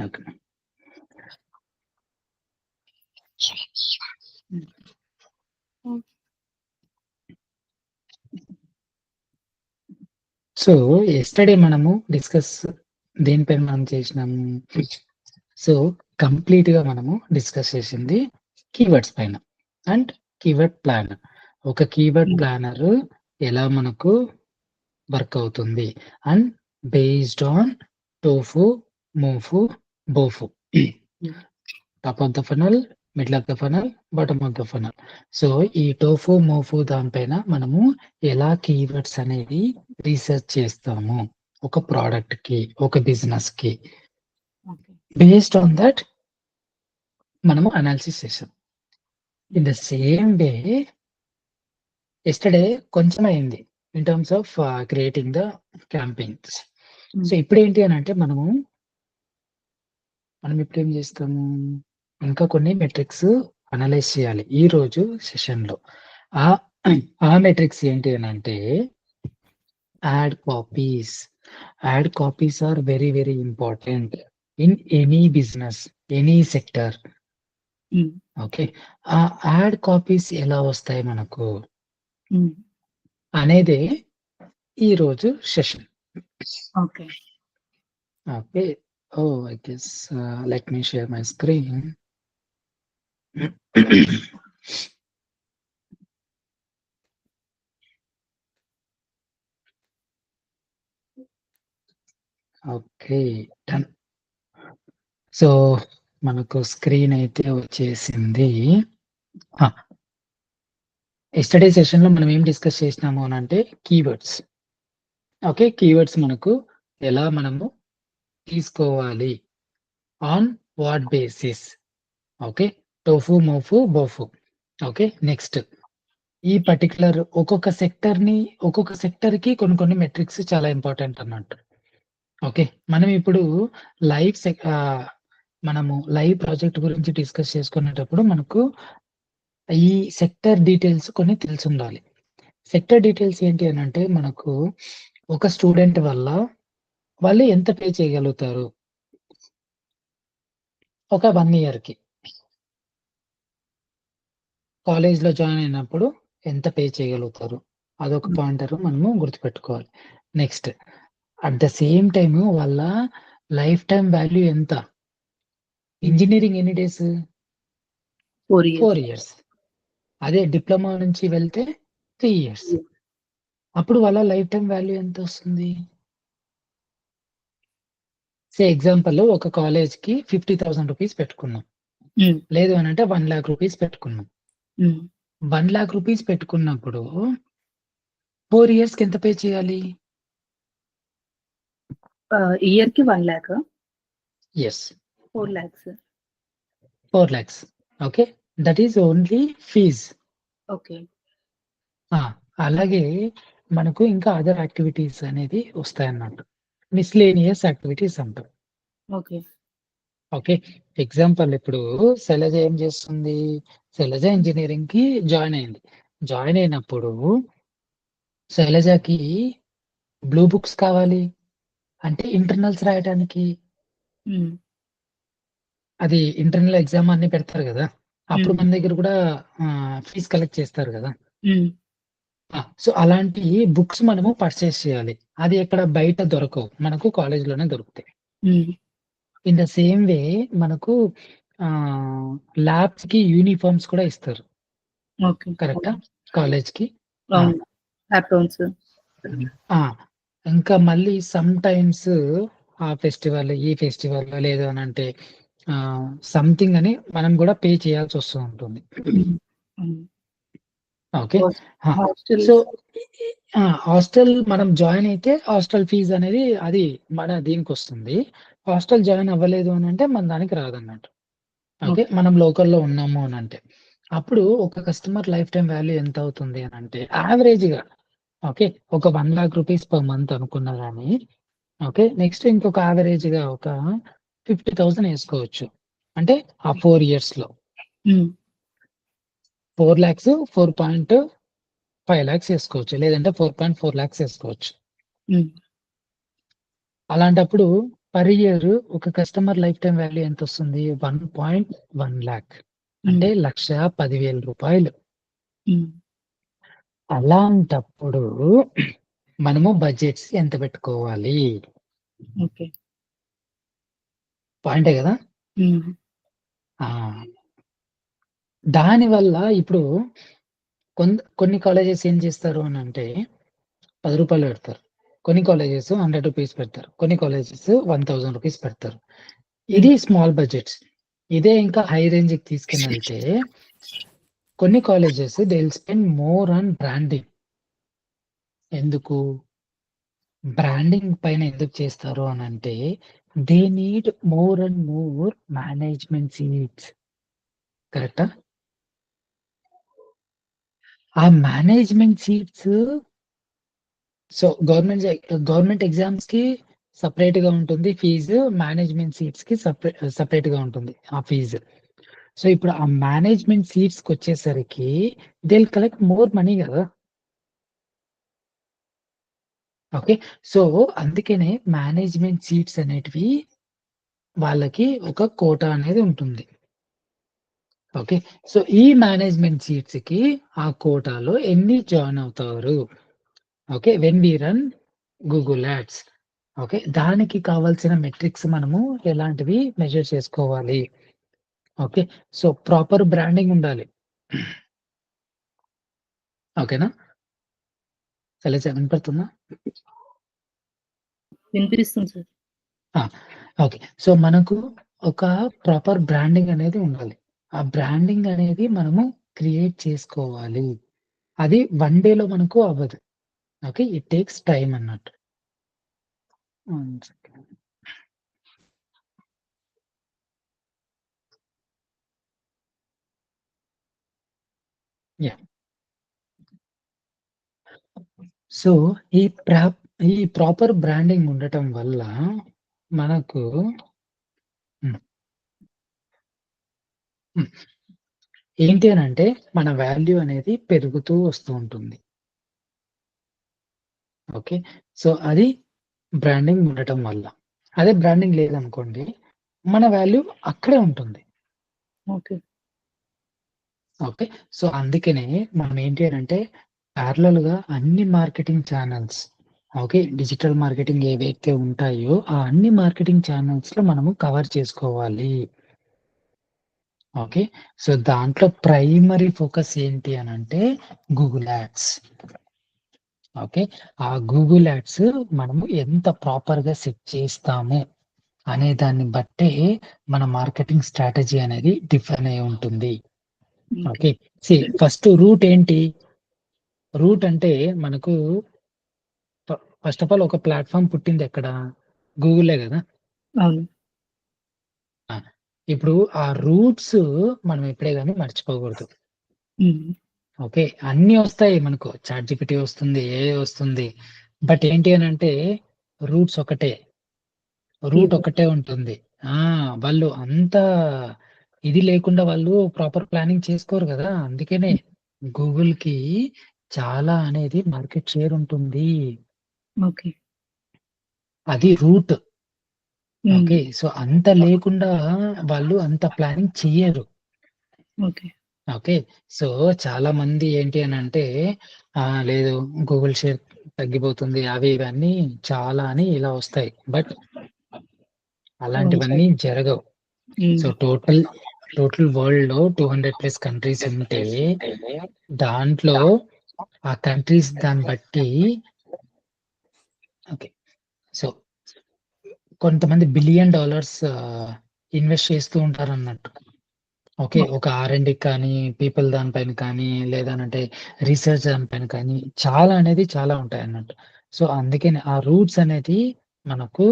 Okay. So yesterday మనము discuss దేనిపైన మనం చేసినాము. సో కంప్లీట్ గా మనము డిస్కస్ చేసింది కీవర్డ్స్ పైన అండ్ కీవర్డ్ ప్లాన్. ఒక కీవర్డ్ ప్లానర్ ఎలా మనకు వర్క్ అవుతుంది and based on TOFU, MOFU, BOFU, top of the funnel, middle of the funnel, bottom of the funnel. So ఈ టోఫు, మోఫు దానిపైన మనము ఎలా కీవర్డ్స్ అనేది రీసెర్చ్ చేస్తాము ఒక ప్రోడక్ట్ కి, ఒక బిజినెస్ కి. బేస్డ్ ఆన్ దట్ మనము అనాలిసిస్ చేసాం. In the same way yesterday కొంచెం అయింది in terms of creating the campaigns. So ఇప్పుడు ఏంటి అని అంటే మనం ఇప్పుడు ఏం చేస్తాము, ఇంకా కొన్ని మెట్రిక్స్ అనలైజ్ చేయాలి ఈ రోజు సెషన్ లో. ఆ మెట్రిక్స్ ఏంటి అని అంటే ad copies. Ad copies are very very important in any business, any sector. Okay, ఆ యాడ్ కాపీస్ ఎలా వస్తాయి మనకు అనేది ఈ రోజు session. Okay okay. Oh I guess let me share my screen. Okay done. So మనకు స్క్రీన్ అయితే వచ్చేసింది. ఎస్టర్డే సెషన్ లో మనం ఏం డిస్కస్ చేసినాము అని అంటే కీవర్డ్స్. ఓకే, కీవర్డ్స్ మనకు ఎలా మనము తీసుకోవాలి, on what basis. Okay, TOFU, MOFU, BOFU. Okay, next ఈ పర్టికులర్ ఒక్కొక్క సెక్టర్ కి కొన్ని మెట్రిక్స్ చాలా ఇంపార్టెంట్ అన్నట్టు. ఓకే, మనం ఇప్పుడు మనము లైవ్ ప్రాజెక్ట్ గురించి డిస్కస్ చేసుకునేటప్పుడు మనకు ఈ సెక్టర్ డీటెయిల్స్ కొన్ని తెలిసి ఉండాలి. సెక్టర్ డీటెయిల్స్ ఏంటి అని అంటే మనకు ఒక స్టూడెంట్ వల్ల వాళ్ళు ఎంత పే చేయగలుగుతారు ఒక 1 year కి. కాలేజ్ లో జాయిన్ అయినప్పుడు ఎంత పే చేయగలుగుతారు, అదొక పాయింటర్ మనము గుర్తుపెట్టుకోవాలి. Next at the same time వాళ్ళ లైఫ్ టైం వాల్యూ ఎంత. ఇంజనీరింగ్ ఎన్ని డేస్? 4 years. అదే డిప్లొమా నుంచి వెళ్తే 3 years. అప్పుడు వాళ్ళ లైఫ్ టైం వాల్యూ ఎంత వస్తుంది? సే ఎగ్జాంపుల్ ఒక కాలేజ్ కి 50,000 రూపీస్ పెట్టుకున్నాం, లేదు అని అంటే 1 lakh రూపీస్ పెట్టుకున్నాం. 1 lakh రూపీస్ పెట్టుకున్నప్పుడు 4 years కి ఎంత పే చేయాలి? ఇయర్ కి 1 lakh. Yes, 4 lakhs. 4 lakhs. Okay, that is only fees. Okay, అలాగే మనకు ఇంకా అదర్ యాక్టివిటీస్ అనేది వస్తాయి అన్నట్టు, మిస్లేనియస్ యాక్టివిటీస్ అంటారు. ఓకే ఓకే, ఎగ్జాంపుల్ ఇప్పుడు శైలజ ఏం చేస్తుంది, శైలజ ఇంజనీరింగ్ కి జాయిన్ అయింది. జాయిన్ అయినప్పుడు శైలజకి బ్లూ బుక్స్ కావాలి అంటే ఇంటర్నల్స్ రాయడానికి, అది ఇంటర్నల్ ఎగ్జామ్ అన్ని పెడతారు కదా, అప్పుడు మన దగ్గర కూడా ఫీజ్ కలెక్ట్ చేస్తారు కదా. సో అలాంటి బుక్స్ మనము పర్చేస్ చేయాలి. అది ఎక్కడ బయట దొరకవు, మనకు కాలేజ్ లోనే దొరుకుతాయి. ఇన్ ద సేమ్ వే మనకు ల్యాబ్స్ కి యూనిఫామ్స్ కూడా ఇస్తారు, కరెక్టా? కాలేజ్ కి ఇంకా మళ్ళీ సమ్ టైమ్స్ ఆ ఫెస్టివల్, ఈ ఫెస్టివల్ లేదు అని అంటే సంథింగ్ అని మనం కూడా పే చేయాల్సి వస్తూ ఉంటుంది. ఓకే, సో హాస్టల్ మనం జాయిన్ అయితే హాస్టల్ ఫీజు అనేది అది మన దీనికి వస్తుంది. హాస్టల్ జాయిన్ అవ్వలేదు అని అంటే మన దానికి రాదన్నట్టు. ఓకే, మనం లోకల్లో ఉన్నాము అని అంటే అప్పుడు ఒక కస్టమర్ లైఫ్ టైం వాల్యూ ఎంత అవుతుంది అని అంటే యావరేజ్ గా ఓకే ఒక 1 lakh రూపీస్ పర్ మంత్ అనుకున్నా కానీ ఓకే, నెక్స్ట్ ఇంకొక యావరేజ్ గా ఒక 50,000 వేసుకోవచ్చు. అంటే ఆ 4 years లో 4 lakhs, 4.5 lakhs వేసుకోవచ్చు, లేదంటే 4.4 lakhs వేసుకోవచ్చు. అలాంటప్పుడు పర్ ఇయర్ ఒక కస్టమర్ లైఫ్ టైం వాల్యూ ఎంత వస్తుంది? 1.1 lakh అంటే 1,10,000 రూపాయలు. అలాంటప్పుడు మనము బడ్జెట్స్ ఎంత పెట్టుకోవాలి? ఓకే. పాయింటే కదా. దానివల్ల ఇప్పుడు కొన్ని కాలేజెస్ ఏం చేస్తారు అని అంటే 10 రూపాయలు పెడతారు, కొన్ని కాలేజెస్ 100 రూపీస్ పెడతారు, కొన్ని కాలేజెస్ 1000 రూపీస్ పెడతారు. ఇది స్మాల్ బడ్జెట్స్. ఇదే ఇంకా హై రేంజ్ కి తీసుకుని వెళ్తే కొన్ని colleges they will spend more on branding. ఎందుకు బ్రాండింగ్ పైన ఎందుకు చేస్తారు అని అంటే they need more and more management seats. కరెక్టా? ఆ management seats so government exams కి సపరేట్ గా ఉంటుంది ఫీజు, మేనేజ్మెంట్ సీట్స్ కి సపరేట్ గా ఉంటుంది ఆ ఫీజు. సో ఇప్పుడు ఆ మేనేజ్మెంట్ సీట్స్ కి వచ్చేసరికి they will collect more money కదా. ఓకే, సో అందుకనే మేనేజ్మెంట్ సీట్స్ అనేటివి వాళ్ళకి ఒక కోటా అనేది ఉంటుంది. ఓకే, సో ఈ మేనేజ్మెంట్ సీట్స్ కి ఆ కోటాలో ఎన్ని జాయిన్ అవుతారు? Okay, when we run Google ads. Okay, దానికి కావాల్సిన మెట్రిక్స్ మనము ఎలాంటివి మెజర్ చేసుకోవాలి? ఓకే, సో ప్రాపర్ బ్రాండింగ్ ఉండాలి. ఓకేనా? సరే, వినపడుతుందా? వినిపిస్తుంది సార్. ఓకే, సో మనకు ఒక ప్రాపర్ బ్రాండింగ్ అనేది ఉండాలి. ఆ బ్రాండింగ్ అనేది మనము క్రియేట్ చేసుకోవాలి. అది వన్ డేలో మనకు అవ్వదు. ఓకే, ఇట్ టేక్స్ టైం అన్నట్టు. One second. Yeah. సో ఈ ప్రాపర్ బ్రాండింగ్ ఉండటం వల్ల మనకు ఏంటి అని అంటే మన వాల్యూ అనేది పెరుగుతూ వస్తూ ఉంటుంది. ఓకే, సో అది బ్రాండింగ్ ఉండటం వల్ల. అదే బ్రాండింగ్ లేదనుకోండి మన వాల్యూ అక్కడే ఉంటుంది. ఓకే. ఓకే, సో అందుకనే మనం ఏంటి అని అంటే ప్యారలల్ గా అన్ని marketing channels, okay, digital marketing ఏవైతే ఉంటాయో ఆ అన్ని మార్కెటింగ్ ఛానల్స్ లో మనము కవర్ చేసుకోవాలి. ఓకే, సో దాంట్లో ప్రైమరీ ఫోకస్ ఏంటి అని అంటే గూగుల్ యాడ్స్. ఓకే, ఆ గూగుల్ యాడ్స్ మనము ఎంత ప్రాపర్ గా సెట్ చేస్తాము అనే దాన్ని బట్టే మన మార్కెటింగ్ స్ట్రాటజీ అనేది డిఫైన్ అయి ఉంటుంది. ఓకే, ఫస్ట్ రూట్ ఏంటి? రూట్ అంటే మనకు ఫస్ట్ ఆఫ్ ఆల్ ఒక ప్లాట్ఫామ్ పుట్టింది ఎక్కడ? గూగులే కదా. అవును. ఇప్పుడు ఆ రూట్స్ మనం ఎప్పుడే కానీ మర్చిపోకూడదు. ఓకే, అన్ని వస్తాయి మనకు, చాట్‌జిపిటి వస్తుంది, ఏఐ వస్తుంది, బట్ ఏంటి అని అంటే రూట్స్ ఒకటే, రూట్ ఒకటే ఉంటుంది. వాళ్ళు అంత ఇది లేకుండా వాళ్ళు ప్రాపర్ ప్లానింగ్ చేసుకోరు కదా. అందుకనే గూగుల్ కి చాలా అనేది మార్కెట్ షేర్ ఉంటుంది. ఓకే. అది రూట్. ఓకే, సో అంత లేకుండా వాళ్ళు అంత ప్లానింగ్ చెయ్యరు. ఓకే. ఓకే, సో చాలా మంది ఏంటి అని అంటే లేదు గూగుల్ షేర్ తగ్గిపోతుంది అవి ఇవన్నీ చాలా అని ఇలా వస్తాయి, బట్ అలాంటివన్నీ జరగవు. సో టోటల్ వరల్డ్ లో 200+ కంట్రీస్ ఉంటే దాంట్లో ఆ కంట్రీస్ దాన్ని బట్టి ఓకే, సో కొంతమంది $1 బిలియన్ ఇన్వెస్ట్ చేస్తూ ఉంటారు అన్నట్టు. ఓకే, ఒక R&D కానీ పీపుల్ దానిపైన కానీ లేదనంటే రీసెర్చ్ దానిపైన కానీ చాలా అనేది చాలా ఉంటాయి అన్నట్టు. సో అందుకని ఆ రూట్స్ అనేది మనకు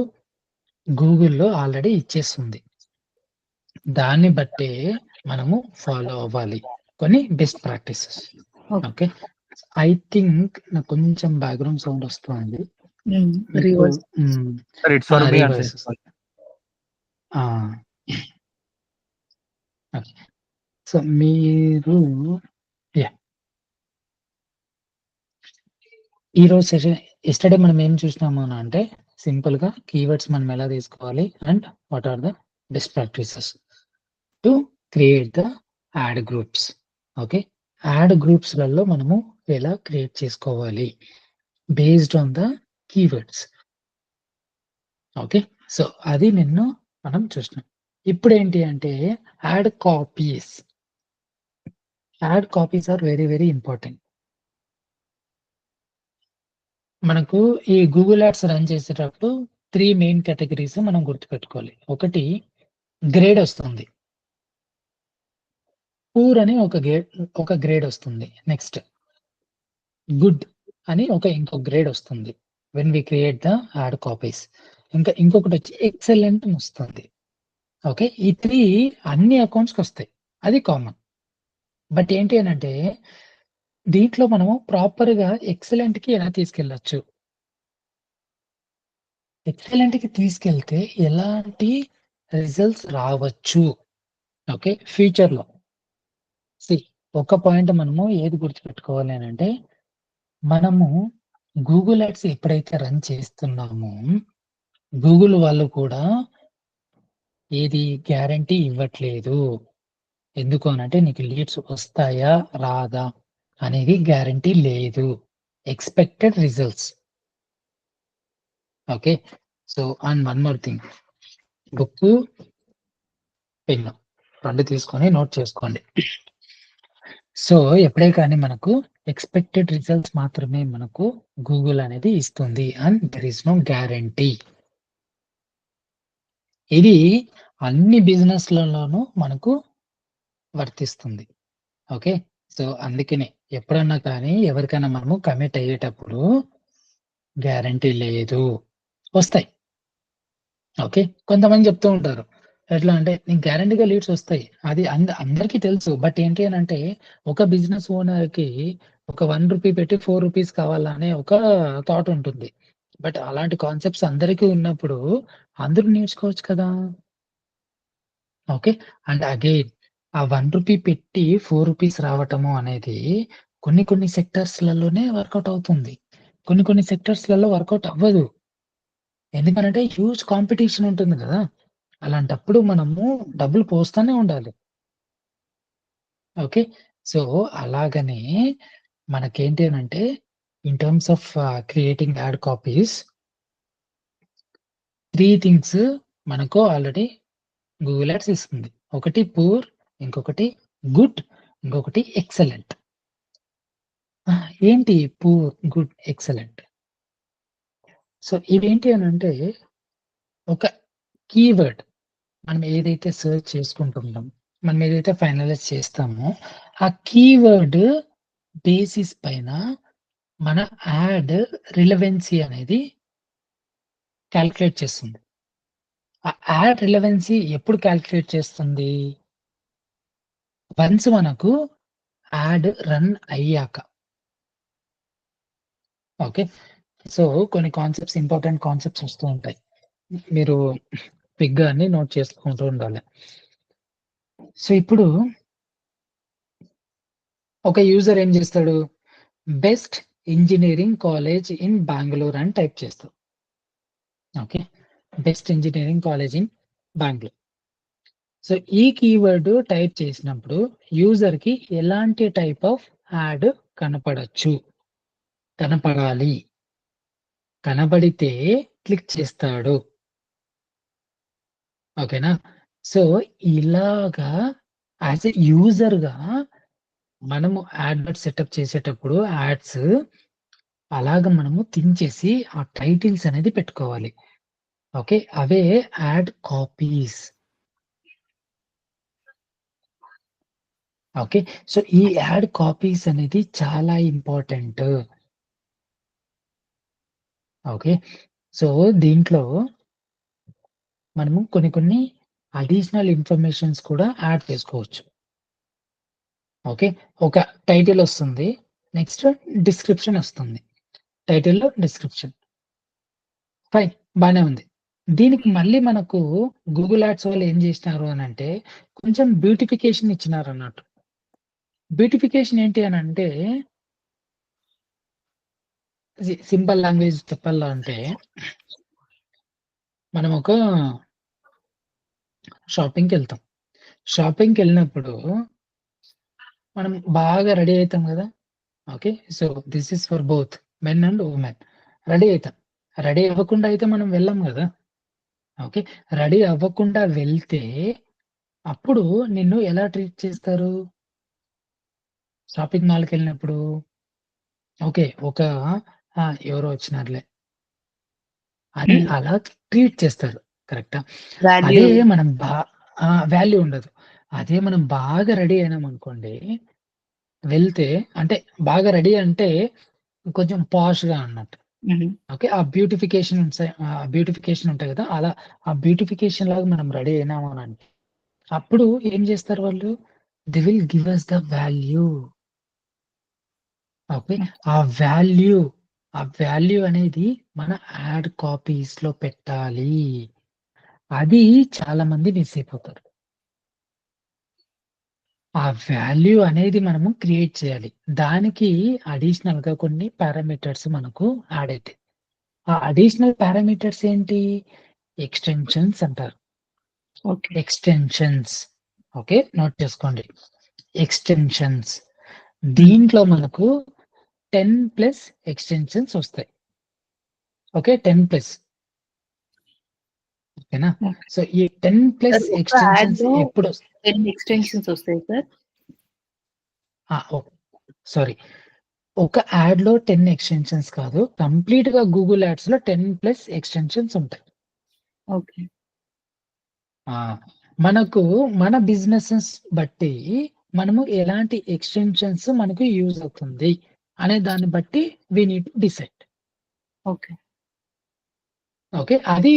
గూగుల్లో ఆల్రెడీ ఇచ్చేస్తుంది. దాన్ని బట్టే మనము ఫాలో అవ్వాలి కొన్ని best practices. Okay, I think నాకు కొంచెం బ్యాక్గ్రౌండ్ సౌండ్ వస్తుంది. సో మీరు ఈరోజు సెషన్ ఎస్టర్డే మనం ఏం చూసినాము అని అంటే సింపుల్ గా కీవర్డ్స్ మనం ఎలా తీసుకోవాలి and what are the best practices to create the ad groups. Okay, ad groups లలో మనము ఎలా క్రియేట్ చేసుకోవాలి based on the keywords. Okay, so అది నిన్ను మనం చూసినాం. ఇప్పుడు ఏంటి అంటే ad copies. Ad copies are very very important. మనకు ఈ గూగుల్ యాడ్స్ రన్ చేసేటప్పుడు 3 మెయిన్ కేటగిరీస్ మనం గుర్తుపెట్టుకోవాలి. ఒకటి గ్రేడ్ వస్తుంది, పూర్ అని ఒక గ్రేడ్ వస్తుంది. నెక్స్ట్ గుడ్ అని ఇంకో గ్రేడ్ వస్తుంది when we create the ad copies. ఇంకొకటి వచ్చి ఎక్సలెంట్ అని వస్తుంది. ఓకే, ఈ 3 అన్ని అకౌంట్స్కి వస్తాయి, అది కామన్. బట్ ఏంటి అని అంటే దీంట్లో మనము ప్రాపర్ గా ఎక్సలెంట్ కి ఎలా తీసుకెళ్ళచ్చు, ఎక్సలెంట్ కి తీసుకెళ్తే ఎలాంటి రిజల్ట్స్ రావచ్చు. ఓకే, ఫ్యూచర్ లో ఒక పాయింట్ మనము ఏది గుర్తుపెట్టుకోవాలి అని అంటే, మనము గూగుల్ యాడ్స్ ఎప్పుడైతే రన్ చేస్తున్నామో గూగుల్ వాళ్ళు కూడా ఏది గ్యారంటీ ఇవ్వట్లేదు. ఎందుకు అనంటే నీకు లీడ్స్ వస్తాయా రాదా అనేది గ్యారంటీ లేదు. Expected results. Okay, so and one more thing, book pen 2 తీసుకొని నోట్ చేసుకోండి. సో ఎప్పుడే కానీ మనకు ఎక్స్పెక్టెడ్ రిజల్ట్స్ మాత్రమే మనకు గూగుల్ అనేది ఇస్తుంది and there is no guarantee. ఇది అన్ని బిజినెస్లలోనూ మనకు వర్తిస్తుంది. ఓకే, సో అందుకనే ఎప్పుడన్నా కానీ ఎవరికైనా మనము కమిట్ అయ్యేటప్పుడు గ్యారంటీ లేదు, వస్తాయి. ఓకే, కొంతమంది చెప్తూ ఉంటారు ఎట్లా అంటే నీకు గ్యారంటీగా లీడ్స్ వస్తాయి, అది అందరికీ తెలుసు. బట్ ఏంటి అని అంటే ఒక బిజినెస్ ఓనర్ కి ఒక 1 రూపీ పెట్టి 4 రూపీస్ కావాలనే ఒక థాట్ ఉంటుంది. బట్ అలాంటి కాన్సెప్ట్స్ అందరికీ ఉన్నప్పుడు అందరూ నేర్చుకోవచ్చు కదా. ఓకే, అండ్ అగైన్ ఆ 1 రూపీ పెట్టి 4 రూపీస్ రావటము అనేది కొన్ని సెక్టర్స్‌లలోనే వర్కౌట్ అవుతుంది. కొన్ని సెక్టర్స్‌లలో వర్కౌట్ అవ్వదు. ఎందుకనంటే హ్యూజ్ కాంపిటీషన్ ఉంటుంది కదా. అలాంటప్పుడు మనము డబ్బులు పోస్తానే ఉండాలి. ఓకే, సో అలాగనే మనకేంటి అనంటే in terms of creating add copies 3 things మనకు ఆల్రెడీ గూగుల్ యాడ్స్ ఇస్తుంది. ఒకటి పూర్, ఇంకొకటి గుడ్, ఇంకొకటి ఎక్సలెంట్. ఏంటి పూర్, గుడ్, ఎక్సలెంట్? సో ఇవేంటి అనంటే ఒక కీవర్డ్ మనం ఏదైతే సెర్చ్ చేసుకుంటున్నాం, మనం ఏదైతే ఫైనలైజ్ చేస్తామో ఆ కీవర్డ్ బేసిస్ పైన మన యాడ్ రిలవెన్సీ అనేది క్యాలిక్యులేట్ చేస్తుంది. ఆ యాడ్ రిలవెన్సీ ఎప్పుడు క్యాలిక్యులేట్ చేస్తుంది? వన్స్ మనకు యాడ్ రన్ అయ్యాక. ఓకే, సో కొన్ని కాన్సెప్ట్స్, ఇంపార్టెంట్ కాన్సెప్ట్స్ వస్తూ ఉంటాయి. మీరు క్విక్‌గా అన్ని నోట్ చేసుకుంటూ ఉండాలి. సో ఇప్పుడు ఒక యూజర్ ఏం చేస్తాడు? Best engineering college in Bengaluru అని టైప్ చేస్తాడు. Okay, best engineering college in Bengaluru. So ఈ కీవర్డ్ టైప్ చేసినప్పుడు యూజర్ కి ఎలాంటి టైప్ ఆఫ్ యాడ్ కనపడాలి, కనబడితే క్లిక్ చేస్తాడు. ఓకేనా? సో ఇలాగా యాజ్ ఎ యూజర్ గా మనము యాడ్వర్డ్ సెటప్ చేసేటప్పుడు యాడ్స్ అలాగ మనము థింక్ చేసి ఆ టైటిల్స్ అనేది పెట్టుకోవాలి. ఓకే, అవే యాడ్ కాపీస్. ఓకే, సో ఈ యాడ్ కాపీస్ అనేది చాలా ఇంపార్టెంట్. ఓకే, సో దీంట్లో మనము కొన్ని అడిషనల్ ఇన్ఫర్మేషన్స్ కూడా యాడ్ చేసుకోవచ్చు. ఓకే, ఒక టైటిల్ వస్తుంది, నెక్స్ట్ డిస్క్రిప్షన్ వస్తుంది. టైటిల్‌లో డిస్క్రిప్షన్. ఫైన్, బానే ఉంది. దీనికి మళ్ళీ మనకు గూగుల్ యాడ్స్ వాళ్ళు ఏం చేసినారు అనంటే కొంచెం బ్యూటిఫికేషన్ ఇచ్చినారన్నట్టు. బ్యూటిఫికేషన్ ఏంటి అనంటే సింపుల్ లాంగ్వేజ్ చెప్పాలంటే మనం ఒక షాపింగ్‌కెళ్తాం. షాపింగ్‌కెళ్ళినప్పుడు మనం బాగా రెడీ అయితాం గదా! Okay. So, this is for both men and women. Ready అయితాం. రెడీ అవ్వకుండా అయితే మనం వెళ్ళం గదా! ఓకే. రెడీ అవ్వకుండా వెళ్తే అప్పుడు నిన్ను ఎలా ట్రీట్ చేస్తారు? షాపింగ్ మాల్‌కెళ్ళినప్పుడు? ఓకే. ఒక ఎవరో వచ్చినారులే అని హ్మ్. అలా ట్రీట్ చేస్తారు. కరెక్టా? వాల్యూ. అదే మనం వాల్యూ ఉండదు. అదే మనం బాగా రెడీ అయినామనుకోండి, వెళ్తే అంటే బాగా రెడీ అంటే కొంచెం పాష్‌గా అన్నట్టు. హుహు. ఓకే. బ్యూటిఫికేషన్ ఉంటాయి గదా! అలా ఆ బ్యూటిఫికేషన్ లాగా మనం రెడీ అయినాము అనంటే, అప్పుడు ఏం జేస్తారు వాళ్ళు? They will give us the value. Okay. Okay. ఆ వాల్యూ, ఆ వాల్యూ అనేది మన యాడ్ కాపీస్‌లో పెట్టాలి. అది చాలా మంది మిస్ అయిపోతారు. ఆ వాల్యూ అనేది మనము క్రియేట్ చేయాలి. దానికి అడిషనల్‌గా కొన్ని పారామీటర్స్ మనకు యాడ్ అయితాయి. ఆ అడిషనల్ పారామీటర్స్ ఏంటి? ఎక్స్‌టెన్షన్స్ అంటారు. ఓకే. ఎక్స్‌టెన్షన్స్. ఓకే. నోట్ చేసుకోండి. ఎక్స్‌టెన్షన్స్. హ్మ్. దీంట్లో మనకు 10+ ఎక్స్‌టెన్షన్స్ ఒస్తాయి. ఓకే. 10+. ఓకేనా? ఓకే. సో, ఈ 10+ సార్ ఒక ఎక్స్‌టెన్షన్స్ యాడ్‌లో ఎప్పుడొస్ 10 ఎక్స్‌టెన్షన్స్ వస్తాయి సార్? ఆ! సారీ. ఒక యాడ్‌లో 10 ఎక్స్‌టెన్షన్స్ కాదు. కంప్లీట్‌గా గూగుల్ యాడ్స్‌లో 10+ ఎక్స్‌టెన్షన్స్ ఉంటాయి. ఓకే. ఆ! మనకు మన బిజినెసెస్ బట్టి మనము ఎలాంటి ఎక్స్‌టెన్షన్స్ మనకు యూజ్ అవుతుంది అనే దాన్ని బట్టి we need to decide. Okay. Okay. అది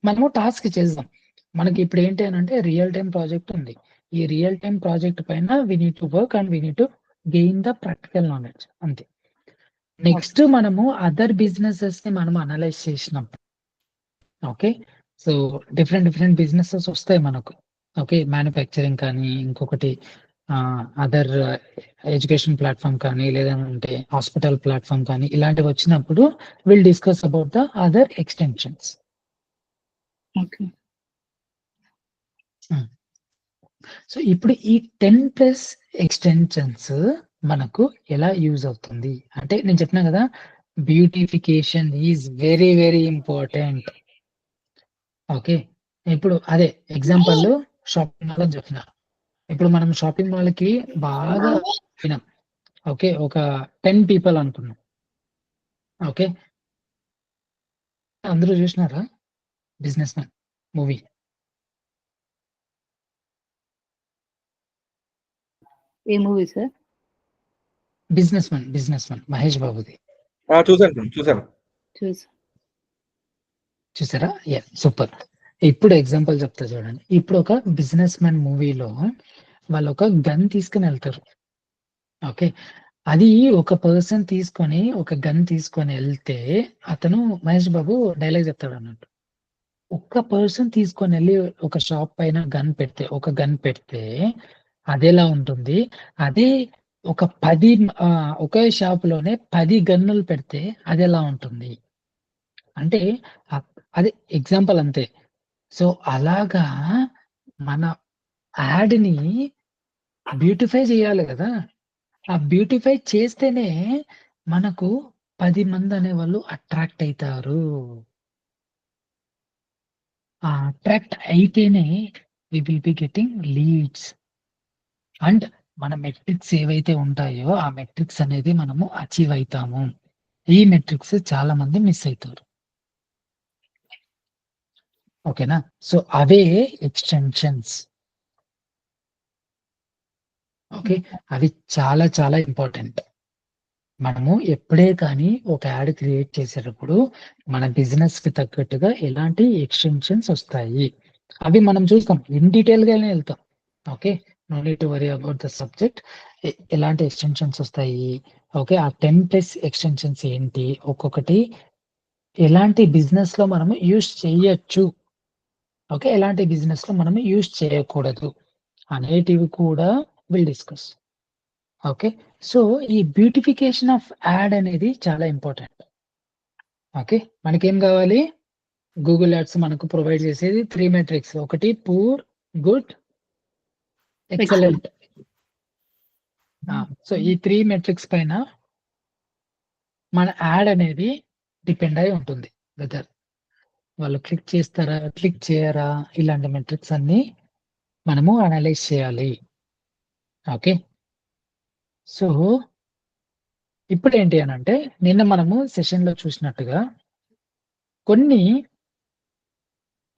మనము టాస్క్ చేద్దాం. మనకిప్పుడు ఏంటి అనంటే రియల్ టైమ్ ప్రాజెక్ట్ ఉంది. ఈ రియల్ టైమ్ ప్రాజెక్ట్ పైన we need to work and we need to gain the practical knowledge అంతే. ఓకే. నెక్స్ట్ మనము అదర్ బిజినెసెస్‌ని మనం అనలైజ్ చేసినప్పుడు ఓకే. సో, డిఫరెంట్ బిజినెసెస్ ఒస్తాయి మనకు. ఓకే. మ్యానుఫ్యాక్చరింగ్ కానీ, ఇంకొకటి అదర్ ఎడ్యుకేషన్ ప్లాట్‌ఫార్మ్ కానీ, లేదంటే హాస్పిటల్ ప్లాట్‌ఫార్మ్ కానీ, ఇలాంటివొచ్చినప్పుడు will discuss about the other extensions. Okay. Hmm. So, ఇప్పుడు ఈ 10+ ఎక్స్‌టెన్షన్స్ మనకు ఎలా యూజ్ అవుతుంది? అంటే నేను చెప్పినా గదా! Beautification is very important. Okay. ఇప్పుడు అదే ఎగ్జాంపుల్ షాపింగ్ మాల్ అని చెప్పిన. ఇప్పుడు మనం షాపింగ్ మాల్‌కి బాగా పోయినాం. ఓకే. ఒక 10 పీపుల్ అనుకున్నాం. ఓకే. అందరూ జూసినారా 'బిజినెస్ మ్యాన్' మూవీ? ఏ movie sir? Business' Mahesh బాబుది. చూసాను. చూసా. చూసారా? యాహ్! సూపర్. ఇప్పుడు ఎగ్జాంపుల్ చెప్తా చూడండి. ఇప్పుడు ఒక 'బిజినెస్ మ్యాన్' మూవీలో వాళ్ళొక గన్ తీసుకొనెళ్తారు. ఓకే. అది ఒక పర్సన్ తీసుకొని ఒక గన్ తీసుకొనెళ్తే అతను మహేష్ బాబు డైలాగ్ చెప్తాడన్నట్టు. ఒక్క పర్సన్ తీసుకొనెళ్లి ఒక షాప్ పైన గన్ పెడితే అదెలా ఉంటుంది? అదే ఒక 10 ఒకే షాప్‌లోనే 10 గన్నులు పెడితే అదెలా ఉంటుంది? అంటే అప్ అదే ఎగ్జాంపుల్ అంతే. సో, అలాగా మన యాడ్‌ని బ్యూటిఫై చేయాలి గదా! ఆ బ్యూటిఫై చేస్తేనే మనకు 10 మందనేవాళ్ళు అట్రాక్ట్ అయితారు. ఆ అట్రాక్ట్ అయితేనే we will be getting leads. And మన మెట్రిక్స్ ఏవైతే ఉంటాయో, ఆ మెట్రిక్స్ అనేది మనము అచీవ్ అయితాము. ఈ మెట్రిక్స్ చాలా మంది మిస్ అయితారు. ఓకేనా? సో, అవే ఎక్స్‌టెన్షన్స్. ఓకే. అవి చాలా ఇంపార్టెంట్. మనము ఎప్పుడే కానీ ఒక యాడ్ క్రియేట్ చేసేటప్పుడు మన బిజినెస్‌కి తగ్గట్టుగా ఎలాంటి ఎక్స్‌టెన్షన్స్ ఒస్తాయి. అవి మనం చూస్తాం. ఇన్ డీటెయిల్‌గానే ఎళ్తాం. Okay. No need to worry about the subject. ఎలాంటి ఎక్స్‌టెన్షన్స్ ఒస్తాయి. ఓకే. ఆ 10+ ఎక్స్‌టెన్షన్స్ ఏంటి? ఒక్కొక్కటి ఎలాంటి బిజినెస్‌లో మనము యూజ్ చేయొచ్చు. ఓకే. ఎలాంటి బిజినెస్‌లో మనము యూజ్ చేయకూడదు అనేటివి కూడా విల్ డిస్కస్. ఓకే. సో, ఈ బ్యూటిఫికేషన్ ఆఫ్ యాడ్ అనేది చాలా ఇంపార్టెంట్. ఓకే. మనకేం గావాలి? గూగుల్ యాడ్స్ మనకు ప్రొవైడ్ చేసేది 3 మెట్రిక్స్. ఒకటి పూర్, గుడ్, ఎక్సలెంట్. సో ఈ 3 మెట్రిక్స్ పైన మన యాడ్ అనేది డిపెండ్ అయి ఉంటుంది. వెదర్ వాళ్ళు క్లిక్ చేస్తారా, క్లిక్ చేయరా, ఇలాంటి మెట్రిక్స్ అన్ని మనము అనలైజ్ చేయాలి. ఓకే. సో ఇప్పుడు ఏంటి అని అంటే, నిన్న మనము సెషన్‌లో చూసినట్టుగా కొన్ని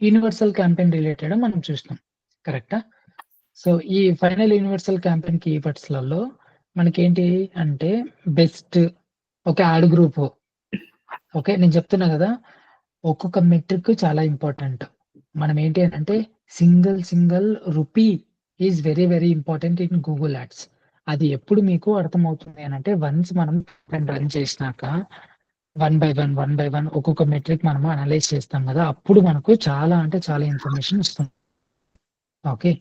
యూనివర్సల్ క్యాంపెయిన్ రిలేటెడ్ మనం చూసినాం. కరెక్టా? సో ఈ ఫైనల్ యూనివర్సల్ క్యాంపెయిన్ కీవర్డ్స్‌లలో మనకేంటి అంటే బెస్ట్ ఒక యాడ్ గ్రూప్. ఓకే. నేను చెప్తున్నా కదా! ఒక్కొక్క మెట్రిక్ చాలా ఇంపార్టెంట్. మనం ఏంటి అనంటే single rupee is very very important in Google ads. అది ఎప్పుడు మీకు అర్థమవుతుంది అనంటే వన్స్ మనం రన్ చేసినాక వన్ బై వన్ ఒక్కొక్క మెట్రిక్ మనము అనలైజ్ చేస్తాం కదా! అప్పుడు మనకు చాలా అంటే చాలా ఇన్ఫర్మేషన్ వస్తుంది. ఓకే.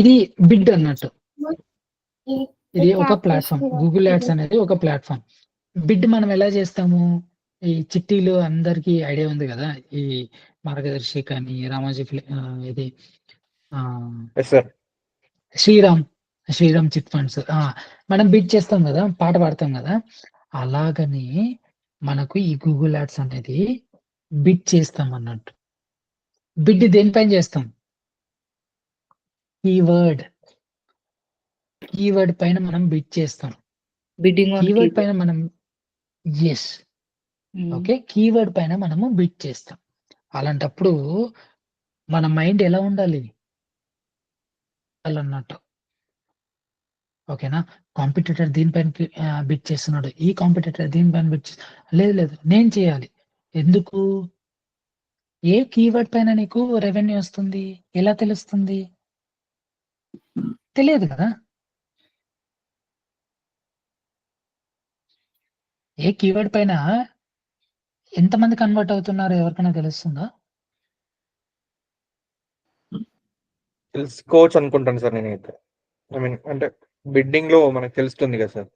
ఇది బిడ్ అన్నట్టు. ఇది ఒక ప్లాట్‌ఫార్మ్. గూగుల్ యాడ్స్ అనేది ఒక ప్లాట్‌ఫార్మ్. బిడ్ మనం ఎలా చేస్తాము? ఈ చిట్టీలు అందరికీ ఐడియా ఉంది గదా! ఈ మార్గదర్శి కానీ, ఇది yes sir. Shriram chit funds. మనం బిడ్ చేస్తాం గదా! పాట పాడతాం గదా! అలాగని మనకు ఈ గూగుల్ యాడ్స్ అనేది బిడ్ చేస్తాం అన్నట్టు. బిడ్ దేనిపైన చేస్తాం? కీవర్డ్ పైన మనం బిడ్ చేస్తాం. బిడ్డింగ్ ఆన్ కీవర్డ్ పైన మనం యెస్. Hmm. ఓకే. కీవర్డ్ పైన మనము బిడ్ చేస్తాం. అలాంటప్పుడు మన మైండ్ ఎలా ఉండాలి? అన్నట్టు. ఓకేనా? కాంపిటీటర్ దీనిపైన బిడ్ చేస్తున్నాడు. ఈ కాంపిటీటర్ దీనిపైన బిడ్ లేదు నేను చేయాలి. ఎందుకు? ఏ కీవర్డ్ పైన నీకు రెవెన్యూ వస్తుంది? ఎలా తెలుస్తుంది? తెలియదు కదా! ఏ కీవర్డ్ పైన ఎంతమంది కన్వర్ట్ అవుతున్నారో ఎవరికైనా తెలుస్తుందా? తెలుసుకోవచ్చు అనుకుంటాను సార్ నేనైతే. ఐ మీన్ అంటే బిడ్డింగ్‌లో మనకు తెలుస్తుంది కదా సార్.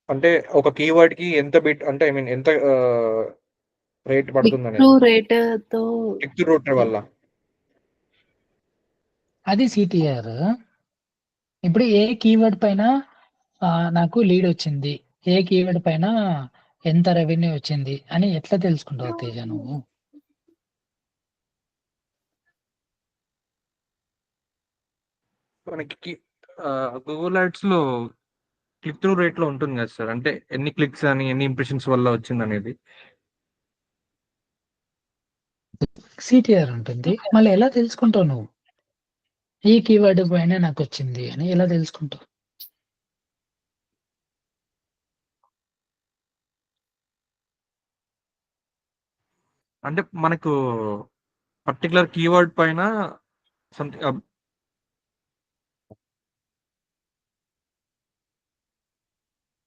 అంటే ఒక కీవర్డ్‌కి ఎంత బిడ్ అంటే ఐ మీన్ ఎంత రేట్ పడుతుందనేది. రేట్‌తో క్లిక్ త్రూ రేట్ వల్ల. అది సిటిఆర్. ఇప్పుడు ఏ కీవర్డ్ పైన నాకు లీడ్ వచ్చింది. ఏ కీవర్డ్ పైన ఎంత రెవెన్యూ వచ్చింది అని ఎట్లా తెలుసుకుంటావు తేజ నువ్వు? మనకి గూగుల్ యాడ్స్‌లో క్లిక్ త్రూ రేట్‌లో ఉంటుంది కదా సార్. అంటే ఎన్ని క్లిక్స్ అని, ఎన్ని ఇంప్రెషన్స్ వల్ల వచ్చిందనేది. సిటిఆర్ ఉంటుంది. మళ్ళీ ఎలా తెలుసుకుంటావు నువ్వు? ఈ కీవర్డ్ పైన నాకొచ్చింది అని ఎలా తెలుసుకుంటావు? అంటే మనకు పర్టిక్యులర్ కీవర్డ్ పైన సంథింగ్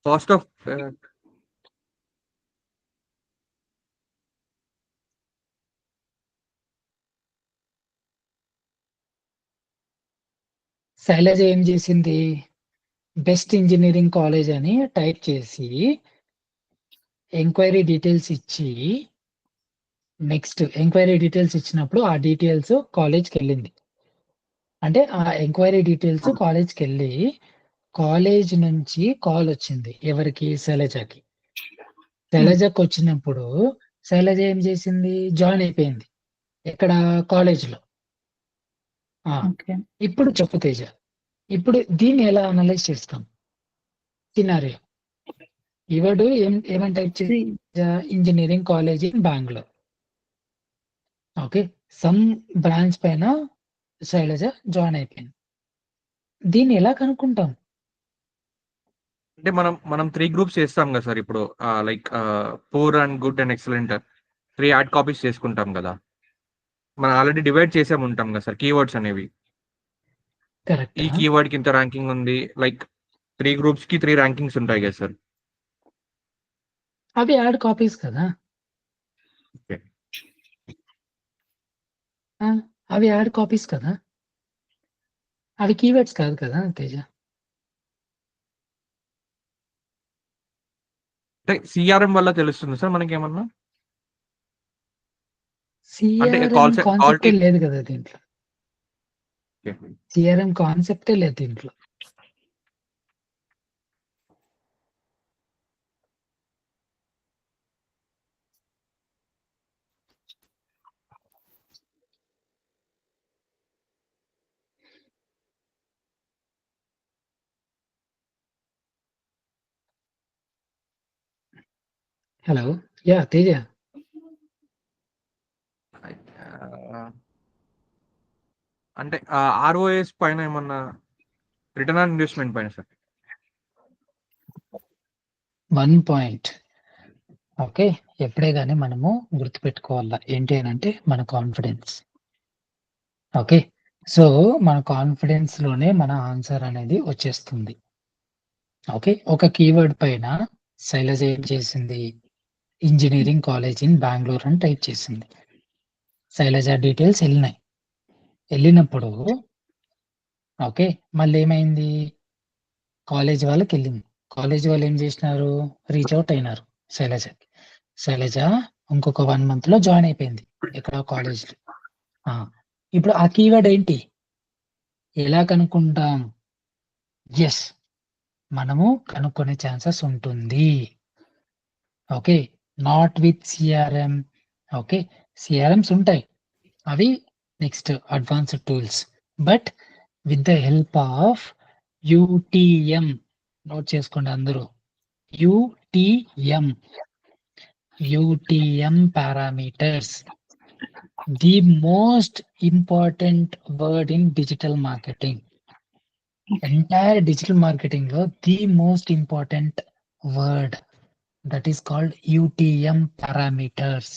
కాస్ట్ ఆఫ్ శైలజ ఏం చేసింది? బెస్ట్ ఇంజినీరింగ్ కాలేజ్ అని టైప్ చేసి ఎంక్వైరీ డీటెయిల్స్ ఇచ్చి నెక్స్ట్ ఎంక్వైరీ డీటెయిల్స్ ఇచ్చినప్పుడు ఆ డీటెయిల్స్ కాలేజ్‌కెళ్ళింది. అంటే ఆ ఎంక్వైరీ డీటెయిల్స్ కాలేజ్‌కెళ్ళి కాలేజ్ నుంచి కాల్ వచ్చింది. ఎవరికి? శైలజకి. శైలజకొచ్చినప్పుడు శైలజ ఏం చేసింది? జాయిన్ అయిపోయింది. ఎక్కడ? కాలేజ్‌లో. ఓకే. ఇప్పుడు చెప్పు తేజ. ఇప్పుడు దీన్ని ఎలా అనలైజ్ చేస్తాం? సినారియో. కీవర్డ్ ఏమని type engineering college in Bengaluru. Okay. Some branch పైన శైలజ జాయిన్ అయిపోయింది. దీన్ని ఎలా కనుక్కుంటాం? అంటే మనం 3 గ్రూప్స్ చేస్తాం కదా సార్ ఇప్పుడు. Like poor and good and excellent 3 add copies చేసుకుంటాం కదా! మనం ఆల్రెడీ డివైడ్ చేసే ఉంటాం కదా సార్ కీవర్డ్స్ అనేవి. కరెక్ట్. ఈ కీవర్డ్‌కి ఇంత ర్యాంకింగ్ ఉంది. లైక్ 3 గ్రూప్స్‌కి 3 ర్యాంకింగ్స్ ఉంటాయి కదా సార్. అవి యాడ్ కాపీస్ కదా! ఓకే. అవి యాడ్ కాపీస్ కదా! అవి కీవర్డ్స్ కాదు కదా తేజ! అంటే సీఆర్ఎం వల్ల తెలుస్తుందా సార్ మనకేమన్నా? సిఆర్ఎం కాన్సెప్టే లేదు కదా దీంట్లో. సిఆర్ఎం కాన్సెప్టే లేదు దీంట్లో. Hello, yeah Teja. అంటే ఆర్ఓఎస్ పైన ఏమన్నా రిటర్న్ ఆన్ ఇన్వెస్ట్మెంట్ పైన సార్. 1 పాయింట్. ఓకే, ఎప్పుడే గానీ మనము గుర్తుపెట్టుకోవాలా ఏంటి అని అంటే మన కాన్ఫిడెన్స్. ఓకే, సో మన కాన్ఫిడెన్స్ లోనే మన ఆన్సర్ అనేది వచ్చేస్తుంది. ఓకే, ఒక కీవర్డ్ పైన శైలజ ఏం చేసింది, ఇంజనీరింగ్ కాలేజ్ ఇన్ బెంగళూరు అని టైప్ చేసింది. శైలజ డీటెయిల్స్ వెళ్ళినప్పుడు ఓకే, మళ్ళీ ఏమైంది, కాలేజ్ వాళ్ళకి వెళ్ళింది. కాలేజ్ వాళ్ళు ఏం చేసినారు, రీచ్ అవుట్ అయినారు శైలజకి. శైలజ ఇంకొక 1 month లో జాయిన్ అయిపోయింది ఇక్కడ కాలేజ్. ఇప్పుడు ఆ కీవర్డ్ ఏంటి, ఎలా కనుక్కుంటాం? ఎస్, మనము కనుక్కునే ఛాన్సెస్ ఉంటుంది. Okay, not with CRM. Okay, CRMs ఉంటాయి, అవి next advanced tools. But with the help of UTM, note చేసుకోండి అందరూ, UTM parameters, the most important word in digital marketing. Entire digital marketing లో the most important word that is called UTM parameters.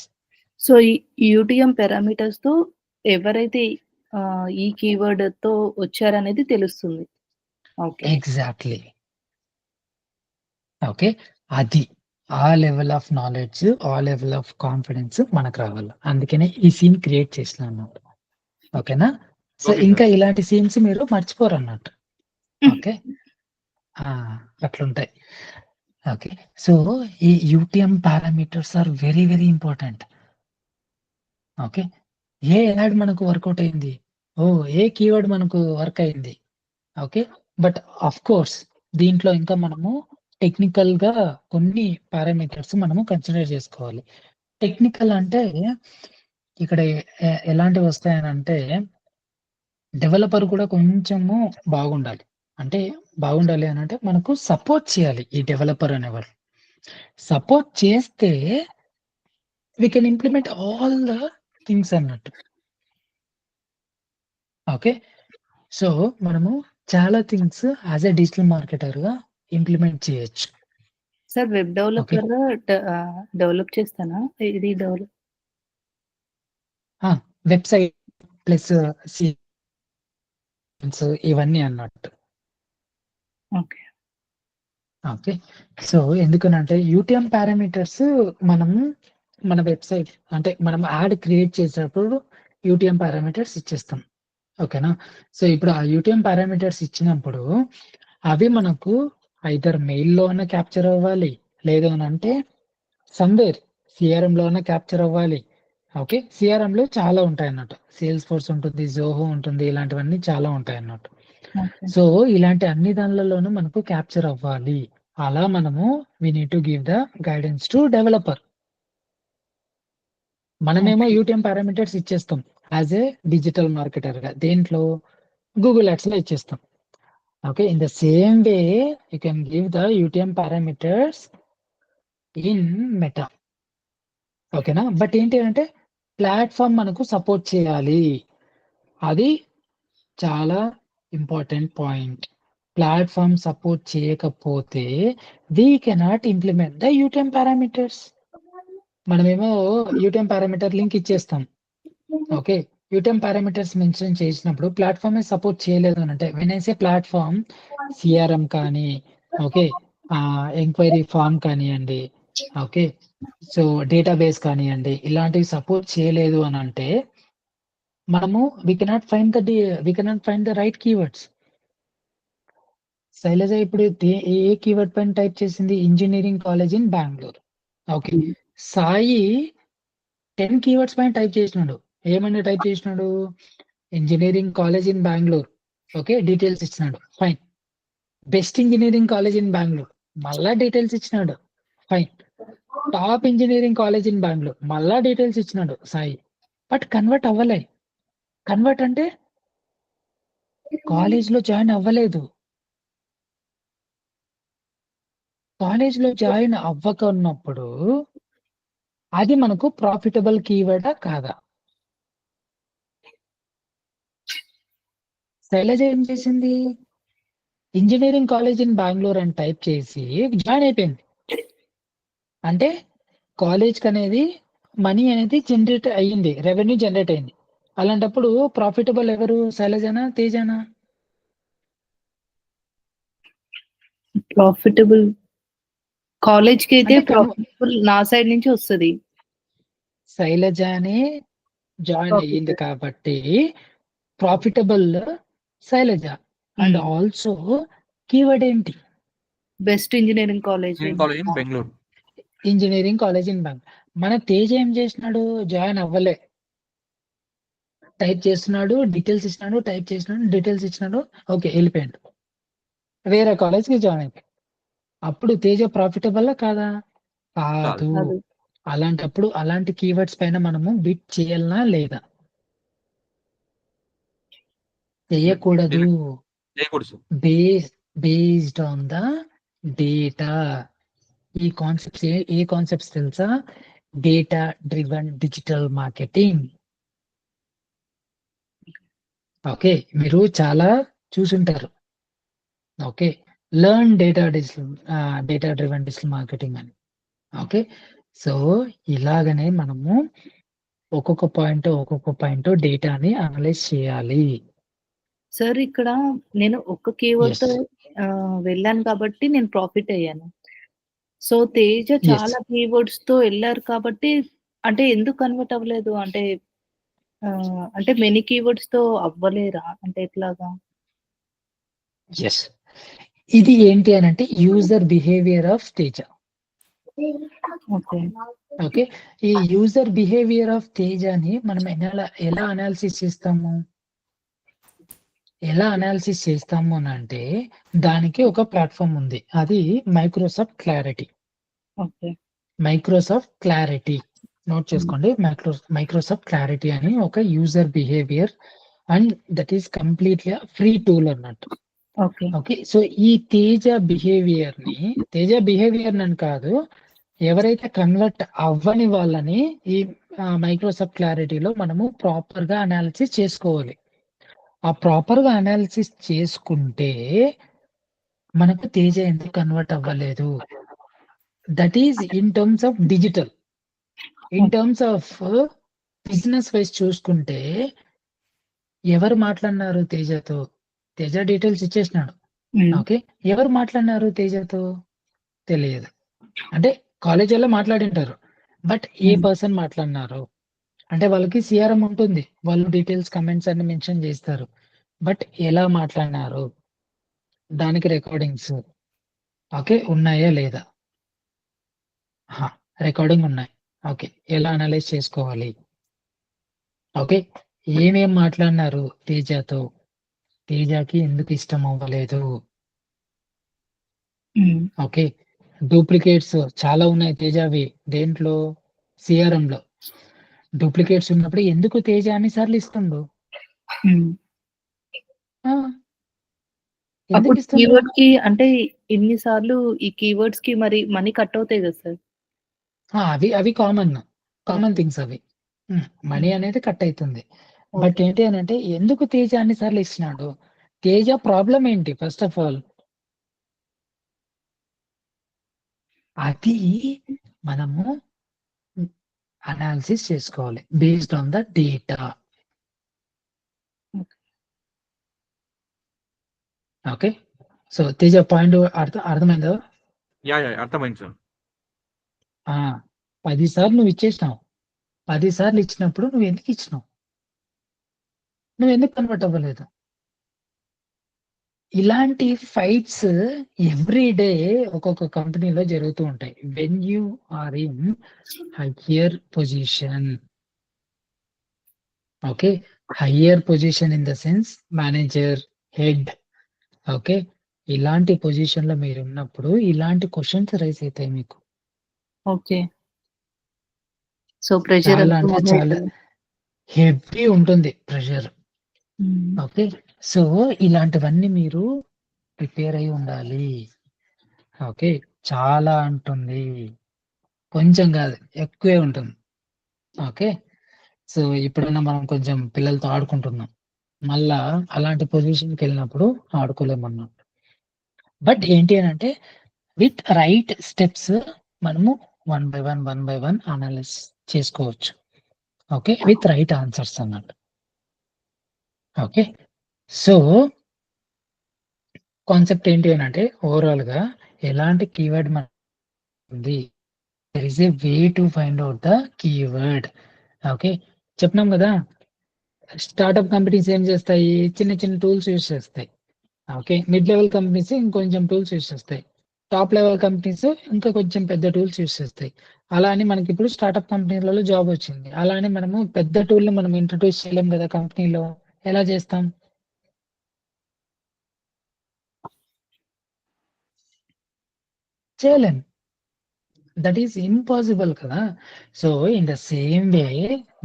So ఈ UTM parameters తో ఎవరైతే ఈ keyword తో వచ్చారనేది తెలుస్తుంది. Okay, exactly. Okay, అది ఆ లెవెల్ ఆఫ్ నాలెడ్జ్, ఆ లెవెల్ ఆఫ్ కాన్ఫిడెన్స్ మనకు రావాలి. అందుకనే ఈ సీన్ క్రియేట్ చేసిన అన్నట్టు. ఓకేనా? సో Okay, ఇంకా sir. ఇలాంటి సీన్స్ మీరు మర్చిపోరు అన్నట్టు. ఓకే, అట్లుంటాయి. ఓకే, సో ఈ UTM parameters are very very important. Okay, ఏ యాడ్ మనకు వర్కౌట్ అయింది, ఏ కీవర్డ్ మనకు వర్క్ అయింది. ఓకే, బట్ ఆఫ్ కోర్స్ దీంట్లో ఇంకా మనము టెక్నికల్ గా కొన్ని పారామీటర్స్ మనము కన్సిడర్ చేసుకోవాలి. టెక్నికల్ అంటే ఇక్కడ ఎలాంటివి వస్తాయనంటే, డెవలపర్ కూడా కొంచెము బాగుండాలి. అంటే బాగుండాలి అని అంటే మనకు సపోర్ట్ చేయాలి ఈ డెవలపర్ అనేవారు. సపోర్ట్ చేస్తే we can implement all the things అన్నట్టు. ఓకే, సో మనము చాలా things as a digital marketer గా ఇంప్లిమెంట్ చేయొచ్చు. సార్ వెబ్ డెవలపర్ డెవలప్ చేస్తానా ఇది డెవలప్? వెబ్సైట్ ప్లస్ ఇవన్నీ అన్నట్టు. ఓకే, ఓకే, సో ఎందుకనంటే యూటీఎం పారామీటర్స్ మనం మన వెబ్సైట్ అంటే మనం యాడ్ క్రియేట్ చేసేటప్పుడు యూటీఎం పారామీటర్స్ ఇచ్చేస్తాం. ఓకేనా? సో ఇప్పుడు ఆ యూటీఎం పారామీటర్స్ ఇచ్చినప్పుడు అవి మనకు ఐదర్ మెయిల్లో అన్న క్యాప్చర్ అవ్వాలి, లేదు అని అంటే సమ్వేర్ సిఆర్ఎం లో అన్న క్యాప్చర్ అవ్వాలి. ఓకే, సిఆర్ఎం లో చాలా ఉంటాయి అన్నట్టు, సేల్స్ ఫోర్స్ ఉంటుంది, జోహో ఉంటుంది, ఇలాంటివన్నీ చాలా ఉంటాయి అన్నట్టు. ఓకే, సో ఇలాంటి అన్ని దానిలలోనూ మనకు క్యాప్చర్ అవ్వాలి. అలా మనము we need to give the guidance to developer. మనమేమో యూటీఎం పారామీటర్స్ ఇచ్చేస్తాం యాజ్ ఏ డిజిటల్ మార్కెటర్ గా, దేంట్లో గూగుల్ యాడ్స్ లో ఇచ్చేస్తాం. Okay, in the same way you can give the UTM parameters in Meta. ఓకేనా? బట్ ఏంటి అంటే ప్లాట్ఫామ్ మనకు సపోర్ట్ చేయాలి, అది చాలా ఇంపార్టెంట్ పాయింట్. ప్లాట్ఫామ్ సపోర్ట్ చేయకపోతే we cannot implement the UTM parameters. మనమేమో యూటీఎం పారామీటర్ లింక్ ఇచ్చేస్తాం. ఓకే, యూటీఎం పారామీటర్స్ మెన్షన్ చేసినప్పుడు ప్లాట్ఫామ్ సపోర్ట్ చేయలేదు అని అంటే, when I say platform, CRM కానీ, ఓకే, ఎంక్వైరీ ఫామ్ కానివ్వండి, ఓకే, సో డేటాబేస్ కానివ్వండి, ఇలాంటివి సపోర్ట్ చేయలేదు అని అంటే మనము we cannot find the right keywords. Shailaja ఇప్పుడు ఏ కీవర్డ్ పైన టైప్ చేసింది, engineering college in Bengaluru. Okay, Sai 10 keywords పైన టైప్ చేసినాడు. ఏమని టైప్ చేసినాడు? Engineering college in Bengaluru. Okay, details ఇచ్చినాడు. Fine. Best engineering college in Bengaluru, మళ్ళా డీటెయిల్స్ ఇచ్చినాడు. Fine. Top engineering college in Bengaluru, మళ్ళా డీటెయిల్స్ ఇచ్చినాడు సాయి. బట్ కన్వర్ట్ అవ్వలే. కన్వర్ట్ అంటే కాలేజ్ లో జాయిన్ అవ్వలేదు. కాలేజ్ లో జాయిన్ అవ్వకున్నప్పుడు అది మనకు ప్రాఫిటబుల్ కీవర్డా కాదా? శైలజ ఏం చేసింది? ఇంజినీరింగ్ కాలేజ్ ఇన్ బెంగుళూరు అని టైప్ చేసి జాయిన్ అయిపోయింది. అంటే కాలేజ్ కి అనేది మనీ అనేది జనరేట్ అయ్యింది, రెవెన్యూ జనరేట్ అయింది. అలాంటప్పుడు ప్రాఫిటబుల్ ఎవరు? శైలజనా, తేజనా? ప్రాఫిటబుల్ కాలేజ్ కి అయితే అంటే ప్రాఫిటబుల్ నా సైడ్ నుంచి వస్తుంది. శైలజనే జాయిన్ అయ్యింది కాబట్టి profitable Shailaja. And also keyword ఏంటి? Best engineering college college in Bengaluru. Engineering college in Bengaluru. మన తేజ ఏం చేసినాడు? జాయిన్ అవ్వలే. టైప్ చేస్తున్నాడు, డీటెయిల్స్ ఇచ్చినాడు, టైప్ చేసినాడు, డీటెయిల్స్ ఇచ్చినాడు. ఓకే, వెళ్ళిపోయాడు. వేరే కాలేజ్ కి జాయిన్ అయిపోయాడు. అప్పుడు తేజ ప్రాఫిటబుల్ కాదా? కాదు. కాదు. అలాంటప్పుడు అలాంటి కీవర్డ్స్ పైన మనము బిట్ చేయాలనా లేదా? చేయకూడదు. చేయకూడదు. Based on the data. ఈ కాన్సెప్ట్స్ ఏ కాన్సెప్ట్స్ తెలుసా? Data driven digital marketing. Okay, మీరు చాలా చూసుంటారు. Okay, learn data driven digital marketing అని. ఓకే, సో ఇలాగనే మనము ఒక్కొక్క పాయింట్ డేటాని అనలైజ్ చేయాలి. సార్ ఇక్కడ నేను ఒక కీవర్డ్ Yes. తో వెళ్ళాను కాబట్టి నేను ప్రాఫిట్ అయ్యాను. So Teja Yes. చాలా కీవర్డ్స్ తో వెళ్ళారు కాబట్టి అంటే ఎందుకు కన్వర్ట్ అవ్వలేదు? అంటే మెనీ కీవర్డ్స్ తో అవ్వలేరా? అంటే ఎట్లాగా? ఎస్, ఇది ఏంటి అని అంటే user behaviour of Teja. Okay. Okay, ఈ యూజర్ బిహేవియర్ ఆఫ్ తేజని మనం ఎలా అనాలిసిస్ చేస్తాము? అని అంటే దానికి ఒక ప్లాట్ఫామ్ ఉంది, అది Microsoft clarity. Okay. Microsoft clarity note చేసుకోండి. మైక్రోసాఫ్ట్ క్లారిటీ అని ఒక user behaviour, and that is completely free tool అన్నట్టు. ఓకే. ఓకే, సో ఈ తేజ బిహేవియర్ అని కాదు, ఎవరైతే కన్వర్ట్ అవ్వని వాళ్ళని ఈ మైక్రోసాఫ్ట్ క్లారిటీలో మనము ప్రాపర్ గా అనాలిసిస్ చేసుకోవాలి. ఆ ప్రాపర్ గా అనాలిసిస్ చేసుకుంటే మనకు తేజ ఎందుకు కన్వర్ట్ అవ్వలేదు? That is in terms of digital. In terms of business wise చూసుకుంటే ఎవరు మాట్లాడినారు తేజతో? తేజ డీటెయిల్స్ ఇచ్చేసినాడు. ఓకే, ఎవరు మాట్లాడినారు తేజతో? తెలియదు. అంటే కాలేజీలో మాట్లాడింటారు, బట్ ఏ పర్సన్ మాట్లాడినారు అంటే వాళ్ళకి సిఆర్ఎం ఉంటుంది, వాళ్ళు డీటెయిల్స్ కమెంట్స్ అన్ని మెన్షన్ చేస్తారు. బట్ ఎలా మాట్లాడినారు దానికి రికార్డింగ్స్ ఓకే ఉన్నాయా లేదా? రికార్డింగ్ ఉన్నాయి. ఓకే, ఎలా అనలైజ్ చేసుకోవాలి? ఓకే, ఏమేం మాట్లాడినారు తేజతో? తేజకి ఎందుకు ఇష్టం అవ్వలేదు? ఓకే, డూప్లికేట్స్ చాలా ఉన్నాయి తేజవి. దేంట్లో? సిఆర్ఎం లో డూప్లికేట్స్ ఉన్నప్పుడు ఎందుకు తేజ అన్నిసార్లు ఇస్తుండు? అప్పుడు కీవర్డ్ కి అంటే ఇన్ని సార్లు ఈ కీవర్డ్స్ కి మరి మనీ కట్ అవుతాయి కదా సార్? అవి కామన్ థింగ్స్ అవి. మనీ అనేది కట్ అవుతుంది. బట్ ఏంటి అని అంటే ఎందుకు తేజ అన్నిసార్లు ఇచ్చినాడు? తేజ ప్రాబ్లం ఏంటి? ఫస్ట్ ఆఫ్ ఆల్ అది మనము అనాలిసిస్ చేసుకోవాలి based on the data. Okay, so Teja point అర్థమైందా? అర్థమైంది సార్. 10 సార్లు నువ్వు ఇచ్చేసినావు. 10 సార్లు ఇచ్చినప్పుడు నువ్వు ఎందుకు ఇచ్చినావు? నువ్వు ఎందుకు కన్వర్ట్ అవ్వలేదు? ఇలాంటి ఫైట్స్ ఎవ్రీ డే ఒక్కొక్క కంపెనీలో జరుగుతూ ఉంటాయి. When you are in higher position, okay, higher position in the sense manager, head, okay, ఇలాంటి పొజిషన్ లో మీరు ఉన్నప్పుడు ఇలాంటి క్వశ్చన్స్ రైజ్ అవుతాయి మీకు. ఓకే. సో ప్రెషర్ చాలా అంటే చాలా హెవీ ఉంటుంది ప్రెషర్. ఓకే, సో ఇలాంటివన్నీ మీరు ప్రిపేర్ అయి ఉండాలి. ఓకే, చాలా ఉంటుంది, కొంచెం కాదు ఎక్కువే ఉంటుంది. ఓకే, సో ఇప్పుడైనా మనం కొంచెం పిల్లలతో ఆడుకుంటున్నాం, మళ్ళా అలాంటి పొజిషన్కి వెళ్ళినప్పుడు ఆడుకోలేమన్నట్టు. బట్ ఏంటి అని అంటే విత్ రైట్ స్టెప్స్ మనము వన్ బై వన్ అనాలిసిస్ చేసుకోవచ్చు. ఓకే, విత్ రైట్ ఆన్సర్స్ అన్నట్టు. ఓకే, సో కాన్సెప్ట్ ఏంటి అని అంటే ఓవరాల్ గా ఎలాంటి కీవర్డ్ ఉంది, there is a way to find out the keyword. Okay, చెప్పినాం కదా, స్టార్ట్అప్ కంపెనీస్ ఏం చేస్తాయి, చిన్న చిన్న టూల్స్ యూస్ చేస్తాయి. ఓకే, మిడ్ లెవెల్ కంపెనీస్ ఇంకొంచెం టూల్స్ యూస్ చేస్తాయి, టాప్ లెవెల్ కంపెనీస్ ఇంకా కొంచెం పెద్ద టూల్స్ యూస్ చేస్తాయి. అలా అని మనకి ఇప్పుడు స్టార్ట్అప్ కంపెనీలలో జాబ్ వచ్చింది, అలా అని మనము పెద్ద టూల్ ని మనం ఇంట్రడ్యూస్ చేయలేం కదా కంపెనీలో. ఎలా చేస్తాం? చేయలేం, దట్ ఈస్ ఇంపాసిబుల్ కదా. So in the same way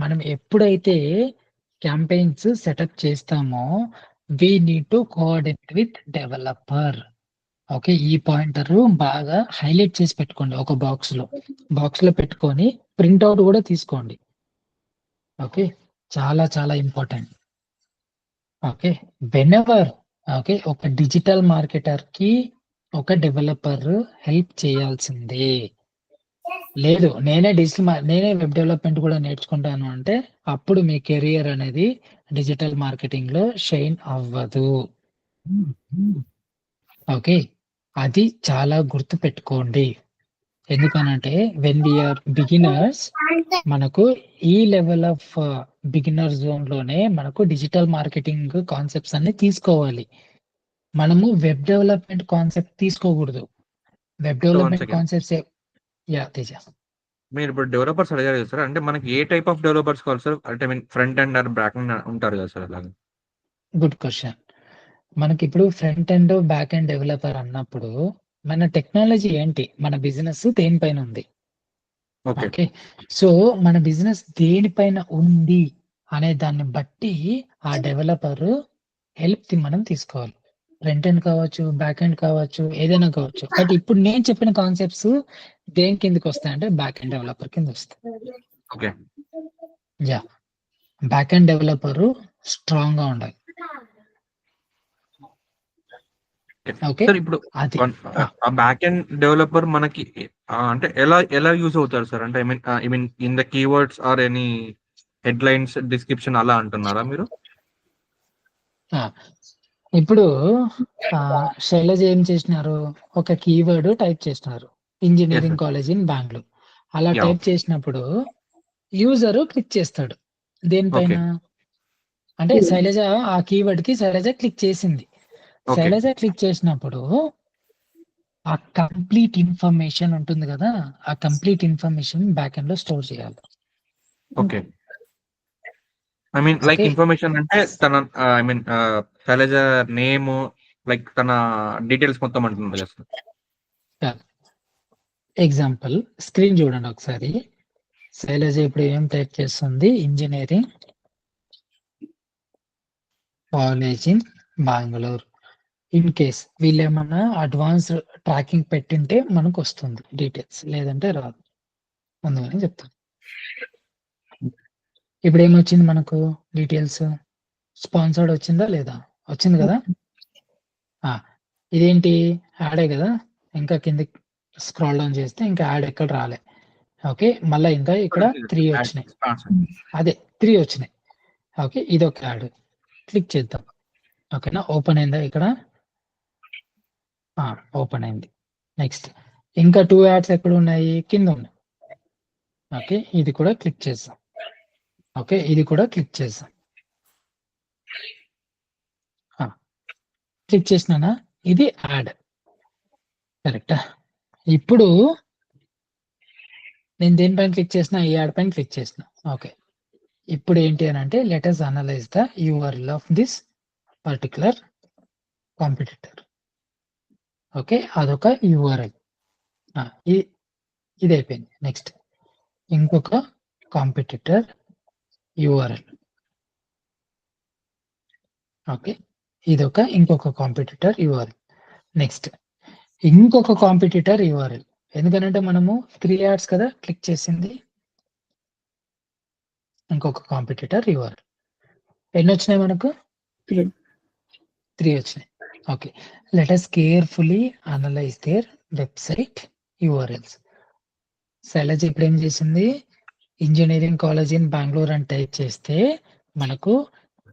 మనం ఎప్పుడైతే క్యాంపెయిన్స్ సెటప్ చేస్తామో we need to coordinate with developer. Okay, ఈ పాయింటర్ బాగా హైలైట్ చేసి పెట్టుకోండి, ఒక బాక్స్ లో పెట్టుకొని ప్రింట్అవుట్ కూడా తీసుకోండి. ఓకే, చాలా చాలా ఇంపార్టెంట్. ఓకే, వెనెవర్, ఓకే, ఒక డిజిటల్ మార్కెటర్ కి ఒక డెవలపర్ హెల్ప్ చేయాల్సిందే. లేదు నేనే వెబ్ డెవలప్మెంట్ కూడా నేర్చుకుంటాను అంటే అప్పుడు మీ కెరియర్ అనేది డిజిటల్ మార్కెటింగ్ లో షైన్ అవ్వదు. ఓకే, అది చాలా గుర్తు పెట్టుకోండి. ఎందుకనంటే వెన్ వీఆర్ బిగినర్స్, మనకు ఈ లెవెల్ ఆఫ్ బిగినర్ జోన్ లోనే మనకు డిజిటల్ మార్కెటింగ్ కాన్సెప్ట్స్ అన్ని తీసుకోవాలి. మనము వెబ్ డెవలప్మెంట్ కాన్సెప్ట్ తీసుకోకూడదు. Web one development second, concepts yeah Teja. మీరు ఇప్పుడు డెవలపర్స్ అడిగారు కదా సార్, అంటే మనకి ఏ టైప్ ఆఫ్ డెవలపర్స్ కావాలి సార్? అంటే mean front end or back end ఉంటారు కదా సార్ అలాగే. Good question. మనకి ఇప్పుడు front end back end developer అన్నప్పుడు మన టెక్నాలజీ ఏంటి, మన బిజినెస్ దేనిపైన ఉంది. ఓకే, ఓకే, సో మన బిజినెస్ దేనిపైన ఉంది అనే దాన్ని బట్టి ఆ డెవలపర్ హెల్ప్ మనం తీసుకోవాలి. ఫ్రంట్ ఎండ్ కావచ్చు, బ్యాక్ ఎండ్ కావచ్చు, ఏదైనా కావచ్చు. బట్ ఇప్పుడు నేను చెప్పిన కాన్సెప్ట్స్ దేని కిందకి వస్తాయంటే బ్యాక్ ఎండ్ డెవలపర్ కింద వస్తాయి. Okay, yeah, back end developer strong గా ఉండాలి. ఓకే, సార్ ఇప్పుడు అది ఆ బ్యాక్ ఎండ్ డెవలపర్ మనకి అంటే ఎలా ఎలా యూజ్ అవుతారు సార్? అంటే I mean in the keywords or any headlines description అలా అంటున్నారా మీరు? ఇప్పుడు శైలజ ఏం చేసినారు, ఒక కీవర్డ్ టైప్ చేసినారు, ఇంజనీరింగ్ కాలేజ్ ఇన్ బెంగళూరు. అలా Yeah. టైప్ చేసినప్పుడు యూజర్ క్లిక్ చేస్తాడు దేనిపైన Okay. అంటే శైలజ, ఆ కీవర్డ్ కి శైలజ క్లిక్ చేసింది. Okay. శైలజ క్లిక్ చేసినప్పుడు ఆ కంప్లీట్ ఇన్ఫర్మేషన్ ఉంటుంది కదా, ఆ కంప్లీట్ ఇన్ఫర్మేషన్ బ్యాక్ ఎండ్ లో స్టోర్ చేయాలి. Okay, I mean like Okay. Information అంటే తన I mean Shailaja name, like తన డీటెయిల్స్ మొత్తం అంటుంది కదా సార్. ఎగ్జాంపుల్ స్క్రీన్ చూడండి ఒకసారి. శైలజ ఇప్పుడు ఏం టైప్ చేస్తుంది, engineering college in Bengaluru. In case వీళ్ళు ఏమన్నా అడ్వాన్స్ ట్రాకింగ్ పెట్టింటే మనకు వస్తుంది డీటెయిల్స్, లేదంటే రాదు, అందుకని చెప్తాను. ఇప్పుడు ఏమొచ్చింది మనకు డీటెయిల్స్, స్పాన్సర్డ్ వచ్చిందా లేదా, వచ్చింది కదా. ఇదేంటి యాడే కదా, ఇంకా కిందకి స్క్రాల్ డౌన్ చేస్తే ఇంకా యాడ్ ఎక్కడ రాలే. ఓకే, మళ్ళీ ఇంకా ఇక్కడ 3 వచ్చినాయి, అదే 3 వచ్చినాయి. ఓకే, ఇది ఒక యాడ్, క్లిక్ చేద్దాం. ఓకేనా, ఓపెన్ అయిందా ఇక్కడ, ఓపెన్ అయింది. నెక్స్ట్ ఇంకా 2 యాడ్స్ ఎక్కడ ఉన్నాయి, కింద ఉన్నాయి. ఓకే, ఇది కూడా క్లిక్ చేద్దాం. ఓకే, ఇది కూడా క్లిక్ చేద్దాం. క్లిక్ చేసినానా, ఇది యాడ్. కరెక్టా? ఇప్పుడు నేను దేనిపైన క్లిక్ చేసిన, ఈ యాడ్ పైన క్లిక్ చేసిన. ఓకే, ఇప్పుడు ఏంటి అని అంటే let us analyse the URL of this particular competitor. Okay, అదొక URL. ఇది అయిపోయింది. నెక్స్ట్ ఇంకొక కాంపిటీటర్ URL. ఓకే, ఇదొక ఇంకొక కాంపిటీటర్ URL. నెక్స్ట్ ఇంకొక కాంపిటీటర్ URL. ఎందుకంటే మనము 3 యాడ్స్ కదా క్లిక్ చేసింది. ఇంకొక కాంపిటీటర్ URL. ఎన్ని వచ్చినాయి మనకు? 3 వచ్చినాయి. Okay, let us carefully analyse their website URLs. Shailaja ఇప్పుడు ఏం చేసింది, ఇంజనీరింగ్ కాలేజ్ ఇన్ బెంగళూరు అని టైప్ చేస్తే మనకు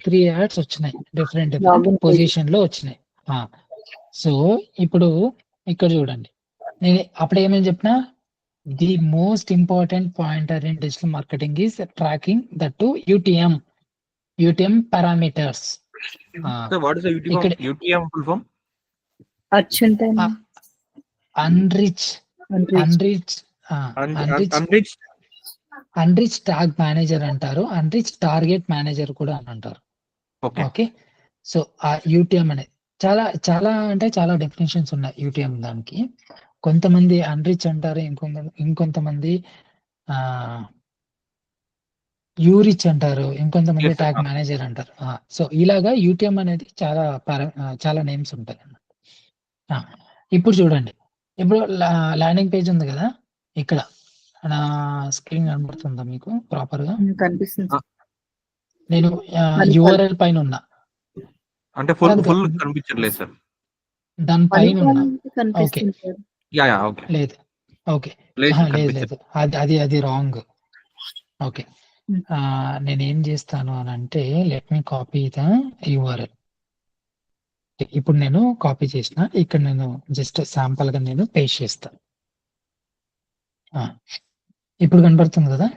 3 యాడ్స్ వచ్చినాయి, డిఫరెంట్ Login page. పొజిషన్ లో వచ్చినాయి. సో ఇప్పుడు ఇక్కడ చూడండి, నేను అప్పుడు ఏమని చెప్పినా, the most important pointer in digital marketing is tracking that to UTM parameters. So what is the ఇక్కడ- UTM full form? Urgent and Anrich unreached. Unreached. Anrich tag manager అంటారు, అన్రిచ్ టార్గెట్ మేనేజర్ కూడా అని అంటారు. Okay. Okay, so ఆ UTM అనేది చాలా చాలా అంటే చాలా డెఫినేషన్స్ ఉన్నాయి UTM దానికి. కొంతమంది అన్రిచ్ అంటారు, ఇంకొంతమంది యూరిచ్ అంటారు, ఇంకొంతమంది Yes, sir. ట్యాగ్ మేనేజర్ అంటారు. సో ఇలాగా UTM అనేది చాలా నేమ్స్ ఉంటాయి అన్నమాట. ఇప్పుడు చూడండి, ఇప్పుడు ల్యాండింగ్ పేజ్ ఉంది కదా, ఇక్కడ నా స్క్రీన్ కనబడుతుందా మీకు ప్రాపర్ గా? కనిపిస్తుంది. నేను URL పైన ఉన్నా, అంటే ఫుల్ కాదు, ఫుల్ కనిపించట్లేదు సార్. దాని పైన ఉన్నా. కనిపిస్తుంది సార్. Yeah okay. లేదు, ఓకే, లేదు లేదు, అది రాంగ్. ఓకే, నేనేం చేస్తాను అని అంటే let me copy the URL. ఇప్పుడు నేను కాపీ చేసిన, ఇక్కడ నేను జస్ట్ శాంపుల్ గా నేను పేస్ట్ చేస్తాను. ఇప్పుడు కనబడుతుంది కదా?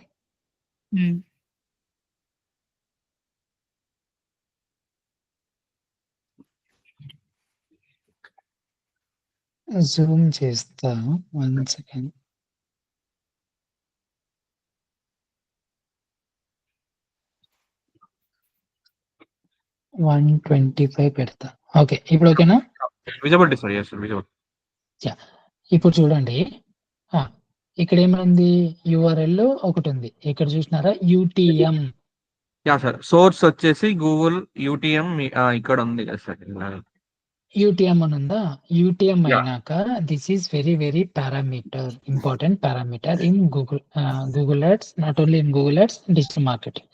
జూమ్ చేస్తా, 1 సెకండ్. $125 పెడతా. ఓకే, ఇప్పుడు ఓకేనా? Visibility sir. yes sir, visible. ఇప్పుడు చూడండి, ఇక్కడ ఏమైంది, URL ఒకటి ఉంది, ఇక్కడ చూసినారా UTM. యా సార్, సోర్స్ వచ్చేసి గూగుల్ UTM ఇక్కడ ఉంది కదా సార్. UTM అని ఉందా? UTM Yeah. అయినాక this is very parameter, important parameter in Google ads, not only in Google ads, digital marketing.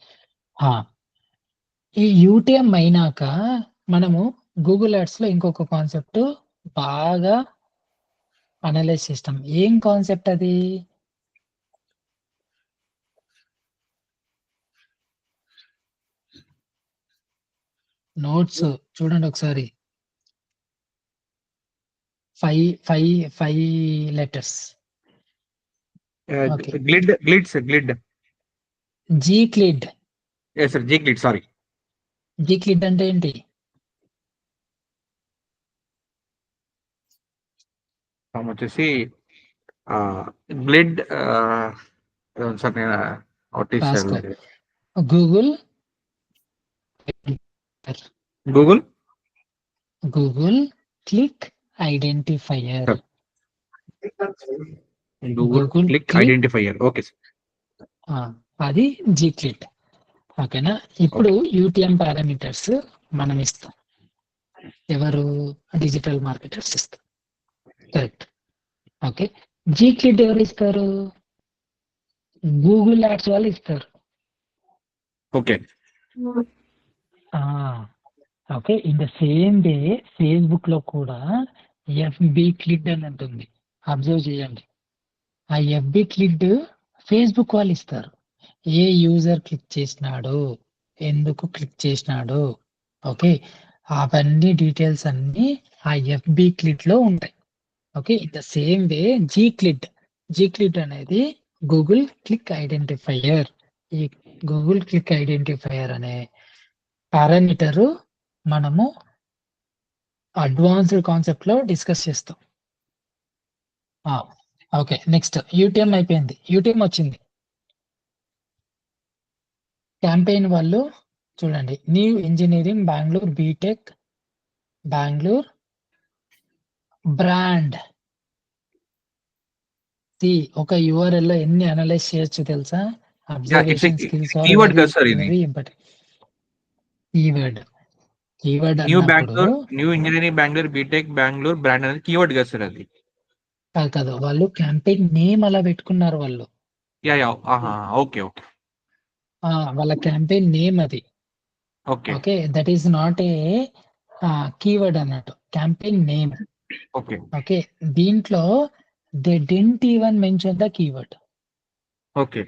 ఈ UTM అయినాక మనము గూగుల్ యాడ్స్ లో ఇంకొక కాన్సెప్ట్ బాగా అనలైజ్ చేస్తాం. ఏం కాన్సెప్ట్ అది? నోట్స్ చూడండి ఒకసారి. 5 letters. Okay. గ్లిడ్. Gclid. yes sir, Gclid, sorry. Gclid అంటే ఏంటి? వచ్చేసి గ్లిడ్ సార్, నేను రాసుకో. Google click identifier. Google click identifier. Okay sir, అది Gclid. ఓకేనా? ఇప్పుడు UTM పారామీటర్స్ మనం ఇస్తాం, ఎవరు? డిజిటల్ మార్కెటర్స్ ఇస్తాం. కరెక్ట్. ఓకే, Gclid ఎవరు ఇస్తారు? గూగుల్ యాడ్స్ వాళ్ళు ఇస్తారు. Okay. Okay, in the same way Facebook లో కూడా FB క్లిడ్ అని ఉంటుంది. అబ్జర్వ్ చేయండి, ఆ FB క్లిడ్ ఫేస్బుక్ వాళ్ళు ఇస్తారు. ఏ యూజర్ క్లిక్ చేసినాడు, ఎందుకు క్లిక్ చేసినాడు, ఓకే, అవన్నీ డీటెయిల్స్ అన్ని ఆ FB క్లిడ్ లో ఉంటాయి. Okay, in the same way Gclid అనేది గూగుల్ క్లిక్ ఐడెంటిఫైయర్. ఈ గూగుల్ క్లిక్ ఐడెంటిఫైయర్ అనే పారామీటర్ మనము అడ్వాన్స్డ్ కాన్సెప్ట్ లో డిస్కస్ చేస్తాం. ఓకే, నెక్స్ట్ యూటీఎం అయిపోయింది, యూటీఎం వచ్చింది. క్యాంపెయిన్ వాళ్ళు చూడండి, new engineering Bengaluru BTech Bengaluru brand. ఒక URL లో ఎన్ని అనలైజ్ చేయొచ్చు తెలుసా? Observation skills or keyword very కదా సార్ ఇది. Very important. కీవర్డ్ న్యూ అన్నప్పుడు Bengaluru, new engineering Bengaluru BTech Bengaluru brand అనేది కీవర్డ్ కదా సార్ అది. కాదు, వాళ్ళు క్యాంపెయిన్ నేమ్ అలా పెట్టుకున్నారు వాళ్ళు. యా ఓకే ఓకే వాళ్ళ క్యాంపెయిన్ నేమ్ అది. Okay okay, that is not a keyword అన్నట్టు, క్యాంపెయిన్ నేమ్. ఓకే ఓకే, దీంట్లో they didn't even mention the keyword. Okay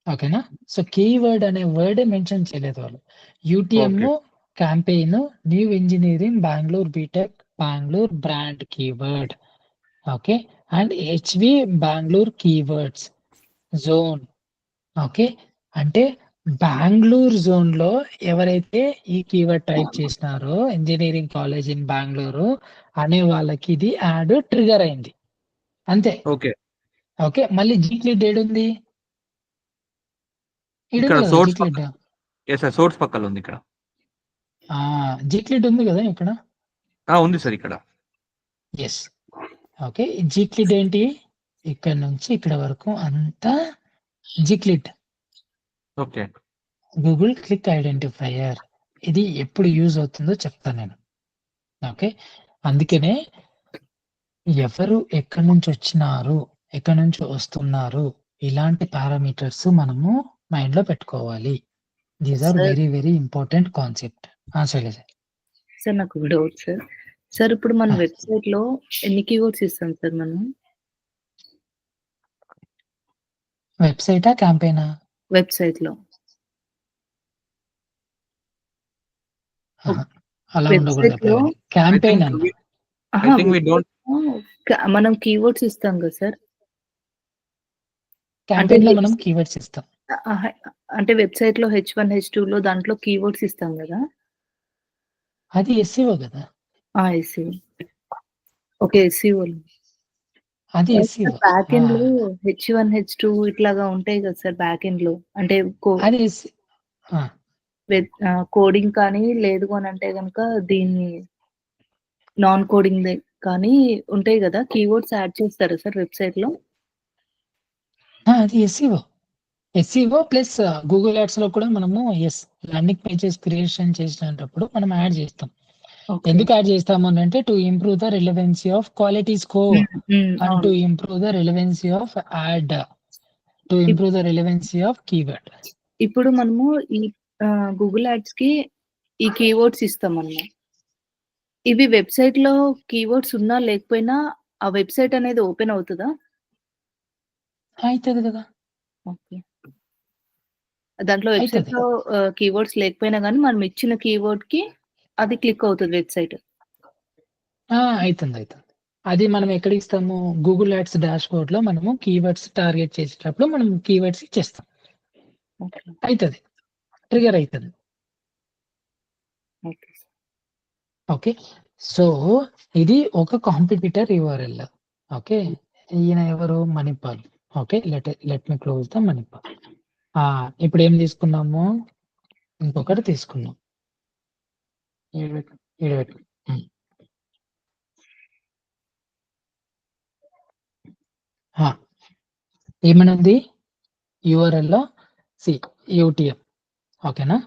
ఓకేనా? సో కీవర్డ్ అనే వర్డ్ మెన్షన్ చేయలేదు వాళ్ళు. UTM okay campaign new engineering Bengaluru BTech Bengaluru brand keyword. Okay, and HV Bengaluru keywords zone. Okay, అంటే Bengaluru zone లో ఎవరైతే ఈ కీవర్డ్ టైప్ చేసినారో ఇంజనీరింగ్ కాలేజ్ ఇన్ బెంగళూరు అనే వాళ్ళకి ఇది యాడ్ ట్రిగర్ అయింది అంతే. ఓకే ఓకే, మళ్ళీ జీక్లిడ్ ఏడుంది? ఇక్కడ ఈడుంది కదా సోర్స్ జీక్లిడ్. ఎస్ సార్, సోర్స్ పక్కన ఉంది ఇక్కడ. జీక్లిడ్ ఉంది కదా ఇక్కడ. ఉంది సార్ ఇక్కడ. ఎస్. ఓకే, జీక్లిడ్ ఏంటి? ఇక్కడ నుంచి ఇక్కడ వరకు అంతా జీక్లిడ్, ఓకే గూగుల్ క్లిక్ ఐడెంటిఫైయర్. ఇది ఎప్పుడు యూజ్ అవుతుందో చెప్తాను నేను. ఓకే, అందుకనే ఎవరు ఎక్కడి నుంచి వచ్చినారు, ఎక్కడి నుంచి వస్తున్నారు, ఇలాంటి పారామీటర్స్ మనము మైండ్ లో పెట్టుకోవాలి. These are Sir. Very very important concept. Shailaja. Sir నాకు ఒక డౌట్ సార్. సార్ ఇప్పుడు మన Ah. వెబ్సైట్ లో ఎన్ని కీవర్డ్స్ ఇస్తాం సార్ మనం? వెబ్సైటా క్యాంపెయినా? వెబ్సైట్ లో అలా ఉండకూడదు. వెబ్సైట్ లో క్యాంపెయిన్ అన్న I think we don't. మనం కీవర్డ్స్ ఇస్తాం కదా సార్. క్యాంపెయిన్ లో మనం కీవర్డ్స్ ఇస్తాం. అంటే వెబ్సైట్ లో H1 H2 లో దాంట్లో కీవర్డ్స్ ఇస్తాం కదా. అది SEO కదా. SEO. Okay, SEO. అది SEO. బ్యాక్ ఎండ్ లో H1 H2 ఇట్లాగా ఉంటాయి కదా సార్ బ్యాక్ ఎండ్ లో. అంటే అది కోడింగ్ కానీ లేదు అని అంటే కనుక దీన్ని నాన్ కోడింగ్ కానీ ఉంటాయి కదా, కీవర్డ్స్ యాడ్ చేస్తారా సార్ వెబ్సైట్ లో? అది SEO ప్లస్ గూగుల్ యాడ్స్ లో కూడా మనము ల్యాండింగ్ పేజెస్ క్రియేషన్ చేసినప్పుడు మనం యాడ్ చేస్తాం. ఎందుకు యాడ్ చేస్తాము అంటే to improve the relevancy of quality score and to improve the relevancy of add, to improve the relevancy of keyword. ఇప్పుడు మనము ఈ గూగుల్ యాడ్స్ కి ఈ కీవర్డ్స్ ఇస్తాం అన్నమాట. ఇవి వెబ్సైట్ లో కీవర్డ్స్ ఉన్నా లేకపోయినా ఆ వెబ్సైట్ అనేది ఓపెన్ అవుతుందా? అవుతుంది కదా. ఓకే, దాంట్లో వెబ్సైట్ లో కీవర్డ్స్ లేకపోయినా కానీ మనం ఇచ్చిన కీవర్డ్ కి అది క్లిక్ అవుతుంది వెబ్సైట్. అవుతుంది. అది మనం ఎక్కడ ఇస్తాము? గూగుల్ యాడ్స్ డాష్ బోర్డ్ లో మనము కీవర్డ్స్ టార్గెట్ చేసేటప్పుడు మనం కీవర్డ్స్ ఇచ్చేస్తాం. అవుతుంది, ట్రిగర్ అవుతుంది. ఓకే, సో ఇది ఒక కాంపిటీటర్ URL. ఓకే, ఈయన ఎవరు? Manipal. Okay, let me close the Manipal. ఇప్పుడు ఏం తీసుకున్నాము? ఇంకొకటి తీసుకున్నాం. ఏమనుంది URL లో? UTM. ఓకేనా?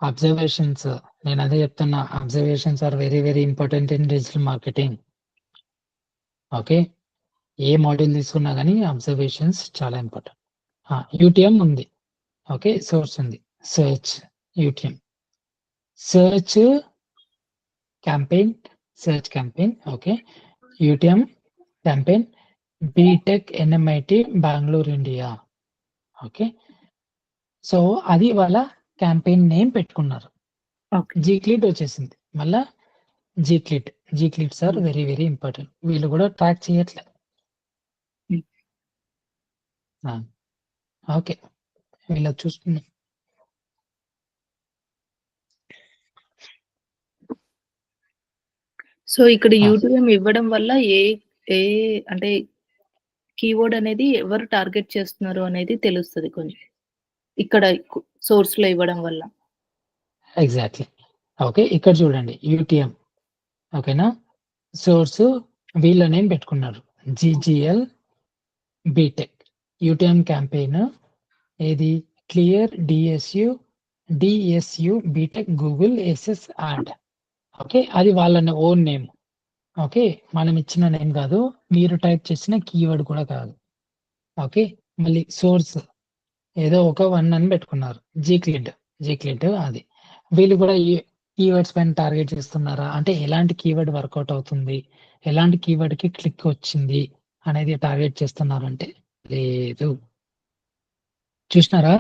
అబ్జర్వేషన్స్, నేను అదే చెప్తున్నా, observations are very very important in digital marketing. Okay, ఏ మాడ్యూల్ తీసుకున్నా కానీ అబ్జర్వేషన్స్ చాలా ఇంపార్టెంట్. UTM ఉంది. ఓకే, సోర్స్ ఉంది. Search UTM, search campaign. Okay, UTM campaign BTech NMIT Bengaluru India. Okay, so అది వాళ్ళ క్యాంపెయిన్ నేమ్ పెట్టుకున్నారు. జీక్లిడ్ వచ్చేసింది. మళ్ళా gclids are very very important. వీళ్ళు కూడా ట్రాక్ చేయట్లేదు. ఓకే, వీళ్ళు చూసుకున్నాం. సో ఇక్కడ ఆ. యూటీఎం ఇవ్వడం వల్ల ఏ ఏ అంటే కీవర్డ్ అనేది ఎవరు టార్గెట్ చేస్తున్నారు అనేది తెలుస్తది కొంచెం. ఇక్కడ సోర్స్‌లో ఇవ్వడం వల్ల. ఎగ్జాక్ట్‌లీ. ఓకే. ఇక్కడ చూడండి యూటీఎం ఓకేనా? సోర్స్ వీళ్ళ నేమ్ పెట్టుకున్నారు. జీజీఎల్ బీటెక్ యూటీఎం క్యాంపెయిన్ ఏది clear DSU BTech Google SS ad. Okay. అది వాళ్ళ ఓన్ నేమ్. ఓకే. మనం ఇచ్చిన నేమ్ కాదు. మీరు టైప్ చేసిన కీవర్డ్ కూడా కాదు. ఓకే. మళ్ళీ సోర్స్ ఏదో ఒక 1 అని పెట్టుకున్నారు. జీక్లిడ్ అది. వీళ్ళు కూడా ఈ కీవర్డ్స్ పైన టార్గెట్ చేస్తున్నారా? అంటే ఎలాంటి కీవర్డ్ వర్కౌట్ అవుతుంది? ఎలాంటి కీవర్డ్‌కి క్లిక్ వచ్చింది అనేది టార్గెట్ చేస్తున్నారంటే లేదు. చూసినారా?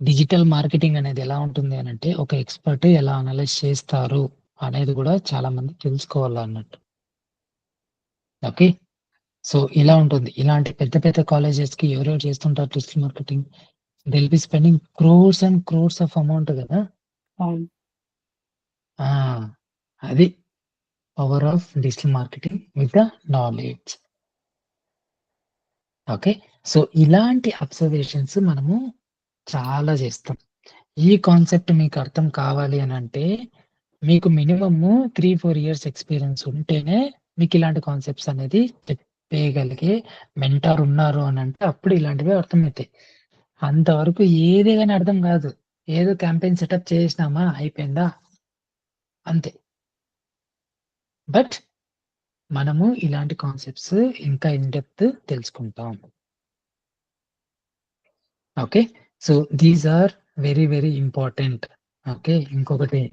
డిజిటల్ మార్కెటింగ్ అనేది ఎలా ఉంటుంది అనంటే ఒక ఎక్స్‌పర్ట్ ఎలా అనలైజ్ చేస్తారు అనేది కూడా చాలా మంది తెలుసుకోవాలన్నట్టు. ఓకే. సో, ఇలా ఉంటుంది. ఇలాంటి పెద్ద పెద్ద కాలేజెస్‌కి ఎవరెవరు చేస్తుంటారు digital marketing? They will be spending crores and crores of amount కదా! అవును. ఆ! అది power of digital marketing with the knowledge. Okay. So, ఇలాంటి అబ్జర్వేషన్స్ మనము చాలా చేస్తాం. ఈ కాన్సెప్ట్ మీకు అర్థం కావాలి అనంటే మీకు మినిమమ్ 3, 4 ఇయర్స్ ఎక్స్‌పీరియన్స్ ఉంటేనే మీకు ఇలాంటి కాన్సెప్ట్స్ అనేది చెప్పేయగలిగే మెంటార్ ఉన్నారు అనంటే అప్పుడు ఇలాంటివి అర్థమవుతాయి. అంతవరకు ఏది గాని అర్థం కాదు. ఏదో క్యాంపెయిన్ సెటప్ చేసినామా అయిపోయిందా? అంతే. బట్ మనము ఇలాంటి కాన్సెప్ట్స్ ఇంకా ఇన్ డెప్త్ తెలుసుకుంటాం. Okay. So, these are very very important. Okay. ఇంకొకటి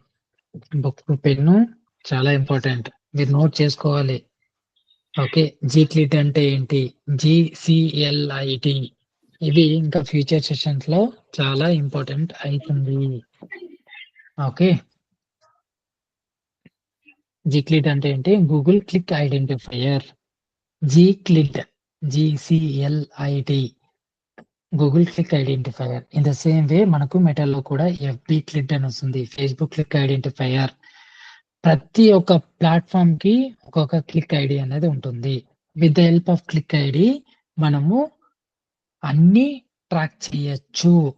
బుక్, పెన్ను చాలా ఇంపార్టెంట్. మీరు నోట్ చేసుకోవాలి. ఓకే. జీక్లిట్ అంటే ఏంటి? జీసీఎల్ఐటి ఇవి ఇంకా ఫ్యూచర్ సెషన్స్‌లో చాలా ఇంపార్టెంట్ అయితుంది. ఓకే. జీక్లిట్ అంటే ఏంటి? Google click identifier. GCLID GCLID Google click identifier. In the same way మనకు మెటాలో కూడా ఎఫ్‌బి క్లిక్ అని వస్తుంది. Facebook click identifier. ప్రతి ఒక్క ప్లాట్‌ఫార్మ్‌కి ఒక్కొక్క క్లిక్ ఐడీ అనేది ఉంటుంది. With the help of click ID మనము అన్నీ ట్రాక్ చేయొచ్చు.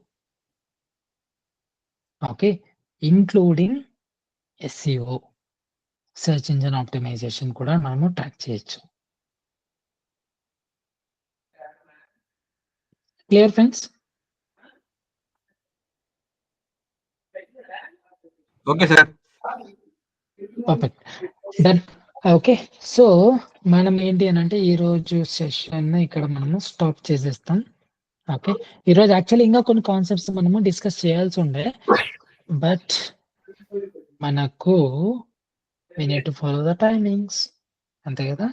Okay. Including SEO search engine optimization కూడా మనము ట్రాక్ చేయొచ్చు. Clear friends? Okay sir. Perfect. Done. Okay. So, మనం ఏంటి అనంటే ఈరోజు సెషన్ ఇక్కడ మనము స్టాప్ చేసేస్తాం. ఓకే. ఈరోజు యాక్చువల్లీ ఇంకా కొన్ని కాన్సెప్ట్స్ మనము డిస్కస్ చేయాల్సి ఉండే. బట్ మనకు we need to follow the timings. అంతే కదా?